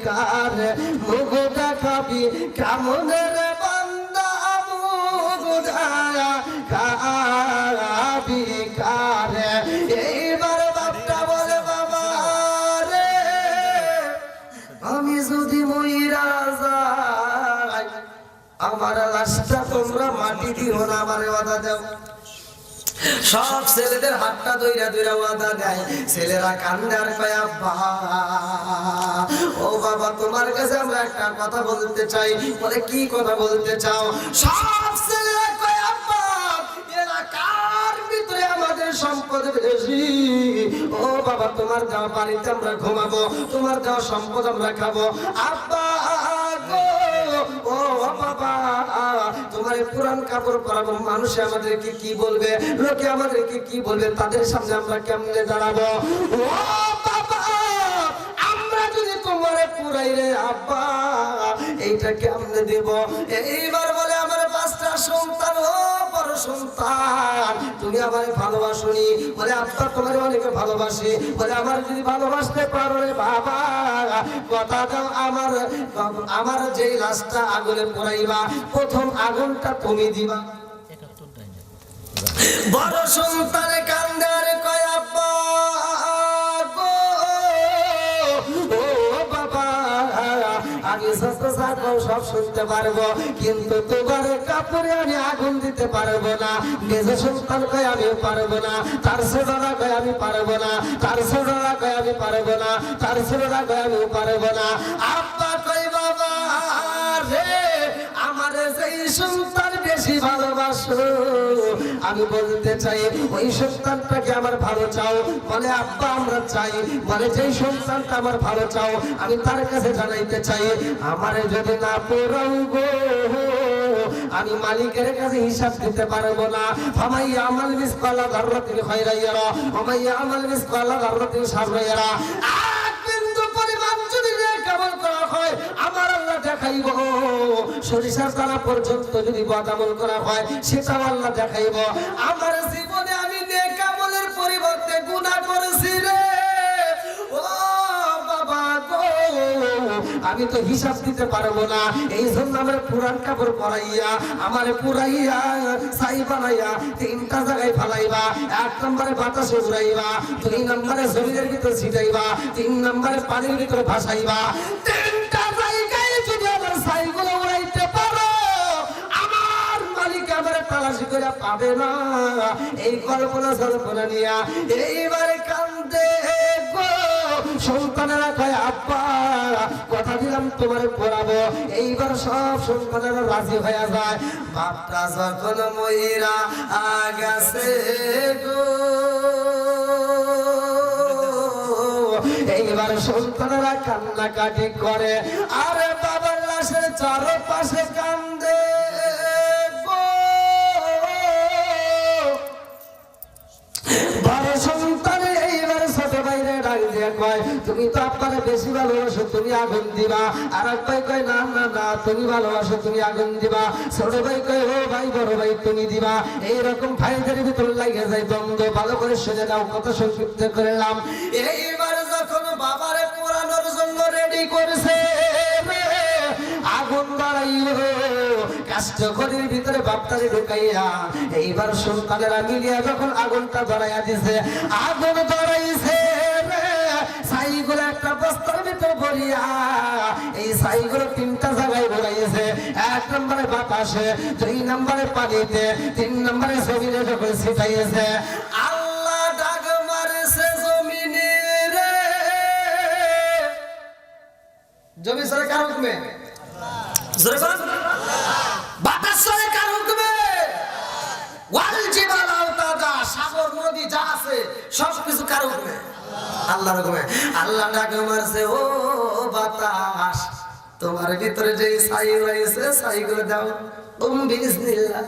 কার, মুখ দেখাবি কেমন রে বান্দা, মুখ দেখাবি কার। এইবার বাপটা বলে বাবা রে, আমি যদি মইরা যাই, আমার লাশটা তোমরা মাটি দিও না, আমারে ওয়াদা দাও। সব ছেলেদের হাতটা ধইরা ধইরা ওয়াদা দেয়। ছেলেরা কান্দে আর কয় আব্বা, ও বাবা তোমার কাছে আমরা একটা কথা বলতে চাই। বলে কি কথা বলতে চাও? সব ছেলেরা কয় আব্বা এলাকার ভিতরে আমাদের সম্পদ বেশি, ও বাবা তোমার দেওয়া বাড়িতে আমরা ঘুমাবো, তোমার দেওয়া সম্পদ আমরা খাবো। আব্বা গো, ও বাবা তোমার পুরান কাপড় পরাবো, মানুষে আমাদেরকে কি বলবে, লোকে আমাদেরকে কি বলবে, তাদের সামনে আমরা কেমনে দাঁড়াবো? ও বাবা আমরা যদি তোমার পুরাই রে আব্বা, এইটা কেমনে দেব? এইবার বলে আমার 5টা সন্তান, ও বড় সন্তান তুমি আমার ভালোবাসনি। বলে আব্বা তোমার অনেকে ভালোবাসি। বলে আমার যদি ভালোবাসতে পারো রে বাবা, কথা দাও আমার যেই লাশটা আগুনে পোড়াইবা, প্রথম আগুনটা তুমি দিবা। বড় সন্তানে কান্দে আর কয় আব্বা গো, ও বাবা আমি সব শুনতে পারবো, কিন্তু তোমার কাপড়ে আমি আগুন দিতে পারবো না। নিজ সন্তান কয় আমি পারবো না, তার ছোটরা কয় আমি পারবো না, তার ছোটরা কয় আমি পারবো না, তার ছোটরা কয় আমি পারবো না। আব্বা কয় বাবা রে, আমার সেই সন্তান বেশি ভালোবাসো, আমি বলতে চাই ওই সন্তানটাকে আমার ভালো চাও। বলে আব্বা আমরা চাই। বলে যেই সন্তানটা আমার ভালো চাও, আমি তার কাছে জানাইতে চাই, আমারে যদি না পোড়াও গো, আমি মালিকের কাছে হিসাব দিতে পারবো না। ফামাইয়া আমাল মিসকালা যাররাতিন খায়রান ইয়ারা, ফামাইয়া আমাল মিসকালা যাররাতিন শাররান ইয়ারা। কিন্তু পরিমাণ যদি কেমন করা হয় আমার আল্লাহ দেখাইব। সরিষার দানা পর্যন্ত যদি বদামল করা হয় সেটাও আল্লাহ দেখাইব। আমার জীবনে আমি নেক আমলের পরিবর্তে গুনাহ করেছি রে, ও বাবা গো, আমি তো হিসাব দিতে পারবো না। এই জন্য আমার পুরান কাপড় পরাইয়া, আমার পুরাইয়া ছাই বানাইয়া 3টা জায়গায় ফালাইবা। 1 নম্বরে বাতাসে উড়াইবা, 2 নম্বরে জমিনের ভিতরে ছিটাইবা, 3 নম্বরে পানির ভিতরে ভাসাইবা। 3টা জায়গায় যদি আমার ছাইগুলো উড়াইতে পারো, আমার মালিক আমার তালাশি করে পাবে না। এই কল্পনা নিয়া এইবারে কান্দে গো সন্তানেরা কয় আব্বা কথা দিলাম তোমারে পড়াবো। এইবার সব সন্তানেরা রাজি হয়ে যায়। বাপটা যখন মইরা গেছে গো, এইবার সন্তানেরা কান্নাকাটি করে, আরে বাবার লাশের চারপাশে কান্দে গো। বড় সন্তানের এইবার ছোট ভাইরে ডাক দিয়ে কয় তুমি তো আব্বারে বেশি ভালোবাসো, তুমি আগুন দিবা। আর এক ভাই কয় না না না তুমি ভালোবাসো, তুমি আগুন দিবা। ছোট ভাই কয় ও ভাই বড় ভাই তুমি দিবা। এইরকম ভাইদের ভিতরে লাগে যায় দ্বন্দ্ব। ভালো করে শুনে নাও, কথা সংক্ষিপ্ত করলাম। এইবার যখন বাবারে পোড়ানোর জন্য রেডি করেছে, আগুন বাড়াইল কাষ্ঠখড়ির ভিতরে বাপটারে ঢুকাইয়া, এইবার সন্তানেরা মিলিয়া যখন আগুনটা ধরাইয়া দিছে, আগুন ধরাইছে ছাইগুলো একটা বস্তার ভিতরে ভরিয়া, এই ছাইগুলো 3টা জায়গায় ভরাইছে। 1 নম্বরে বাতাসে, 2 নম্বরে পানিতে, 3 নম্বরে জমিনে যখন ছিটাইছে। আল্লাহ ডাক মারছে জমিনে রে, জমি সরে কার হুকুমে? বাতাস সরে কার হুকুমে? ওয়াল জিবাল আওতাদা, সাগর নদী যা আছে সবকিছু কার হুকুমে? আল্লাহর হুকুমে। আল্লাহ ডাক মারছে ও বাতাস, তোমার ভিতরে যে ছাই রয়েছে ছাইগুলো দাও। বিসমিল্লাহ।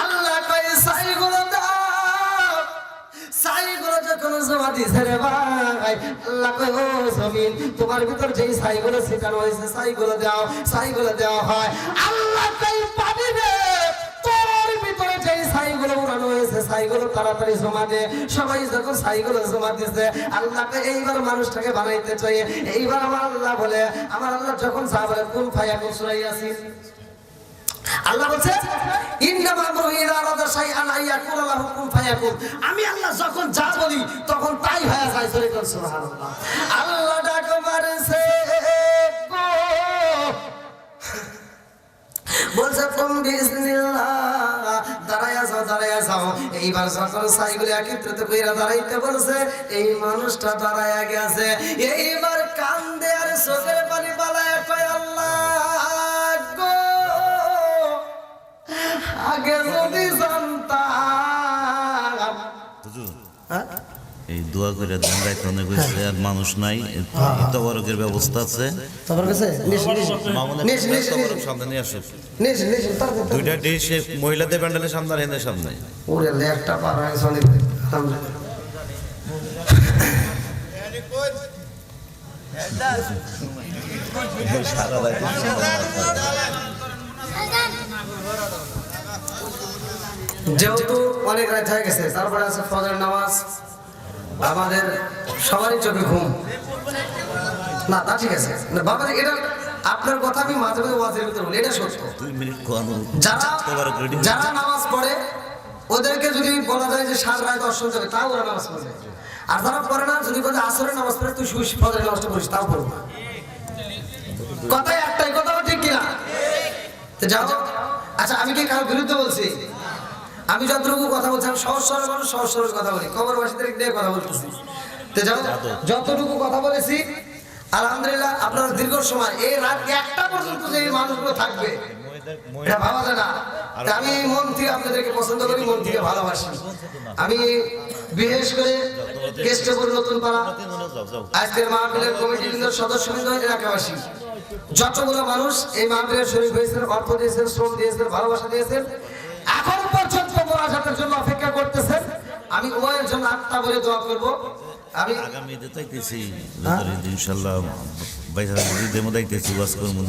আল্লাহ কয় ছাইগুলো দাও। ছাইগুলো যখন জমা দিছে রে ভাই, আল্লাহ কয় ও জমিন, তোমার ভিতর যে ছাইগুলো ছিটানো হয়েছে ছাইগুলো দাও। ছাইগুলো দেওয়া হয়। আল্লাহ কয় পানি রে, তোর ভিতরে যে ছাইগুলো উড়ানো হয়েছে ছাইগুলো তাড়াতাড়ি জমা দে। সবাই যখন ছাইগুলো জমা দিছে, আল্লাহ কয় এইবার মানুষটাকে বানাইতে চাই। এইবার আমার আল্লাহ বলে, আমার আল্লাহ যখন যা বলে কুন ফায়াকুন সূরা ইয়াসিন, আল্লাহ বলছে ইন্নামা আমরুহু ইযা আরাদা শাইআন আইয়াকুলা লাহু কুন ফায়াকুন। আমি আল্লাহ যখন যা বলি তখন তাই হয়ে যায়। সুবহানাল্লাহ। আল্লাহ ডাক মারছে গো, বলছে তুমি বিসমিল্লাহ, দাঁড়ায়া যাও দাঁড়ায়া যাও। এইবার যখন ছাইগুলো একত্রিত কইরা দাঁড়াইতে বলছে, এই মানুষটা দাঁড়ায়া গেছে। এইবার কান্দে আর চোখের পানি বালায়া কয় আল্লাহ গো, আগে যদি জানতাম। এই দোয়া করে দিন রাইতে অনেক হয়েছে, আর মানুষ নাই, তবরকের ব্যবস্থা আছে। তোমার কাছে তবরক সামনে নিয়ে আসে, 2টা ডিশ মহিলাদের প্যান্ডেলের সামনে আর হেনের সামনে। ওরে লেখটা পার হয় সনি। যেহেতু অনেক রাত হয়ে গেছে, তারপরে আছে ফজর নামাজ। আমাদের সবারই চোখে ঘুম না, তা ঠিক আছে না বাবা, এটা আপনার কথা আমি মাঝে মাঝে ওয়াজের ভিতরে বলি, এটা সত্য। 2 মিনিট কোয়ানো যারা নামাজ পড়ে ওদেরকে যদি বলা যায় যে সারা রাত দর্শন যাবে, তাও ওরা নামাজ পড়ে। আর যারা পড়ে না, যদি বলে আসরের নামাজ পড়ে তুই শুই ফজরের নামাজটা পড়িস, তাও পড়বো না। কথাই একটাই, কথা ঠিক কিনা? যাও। আচ্ছা, আমি কি কারোর বিরুদ্ধে বলছি? আমি যতটুকু কথা বলছি আমি সহজ সরল মানুষ, সহজ সরল কথা বলি, খবরবাসীদের নিয়ে কথা বলতেছি। যাও, যতটুকু কথা বলেছি আলহামদুলিল্লাহ, আপনারা দীর্ঘ সময় এই রাত 1টা পর্যন্ত যে মানুষগুলো থাকবে এটা ভাবা যায় না। আমি মন থেকে আপনাদেরকে পছন্দ করি, মন থেকে ভালোবাসি। আমি বিশেষ করে কেষ্টপুর নতুন পাড়া আজকের মাহফিলের কমিটির সদস্যবৃন্দ, এলাকাবাসী, যতগুলো মানুষ এই মাহফিলের শরীর হয়েছেন, অর্থ দিয়েছেন, শ্রম দিয়েছেন, ভালোবাসা দিয়েছেন, এখন পর্যন্ত মোনাজাতের জন্য অপেক্ষা করতেছেন, আমি উভয়ের জন্য আত্মা বলে দোয়া করবো। আমি আগামী ঈদে তাইতেছি ইনশাআল্লাহ, 22 ঈদের মধ্যে আইতেছি ওয়াজ করব।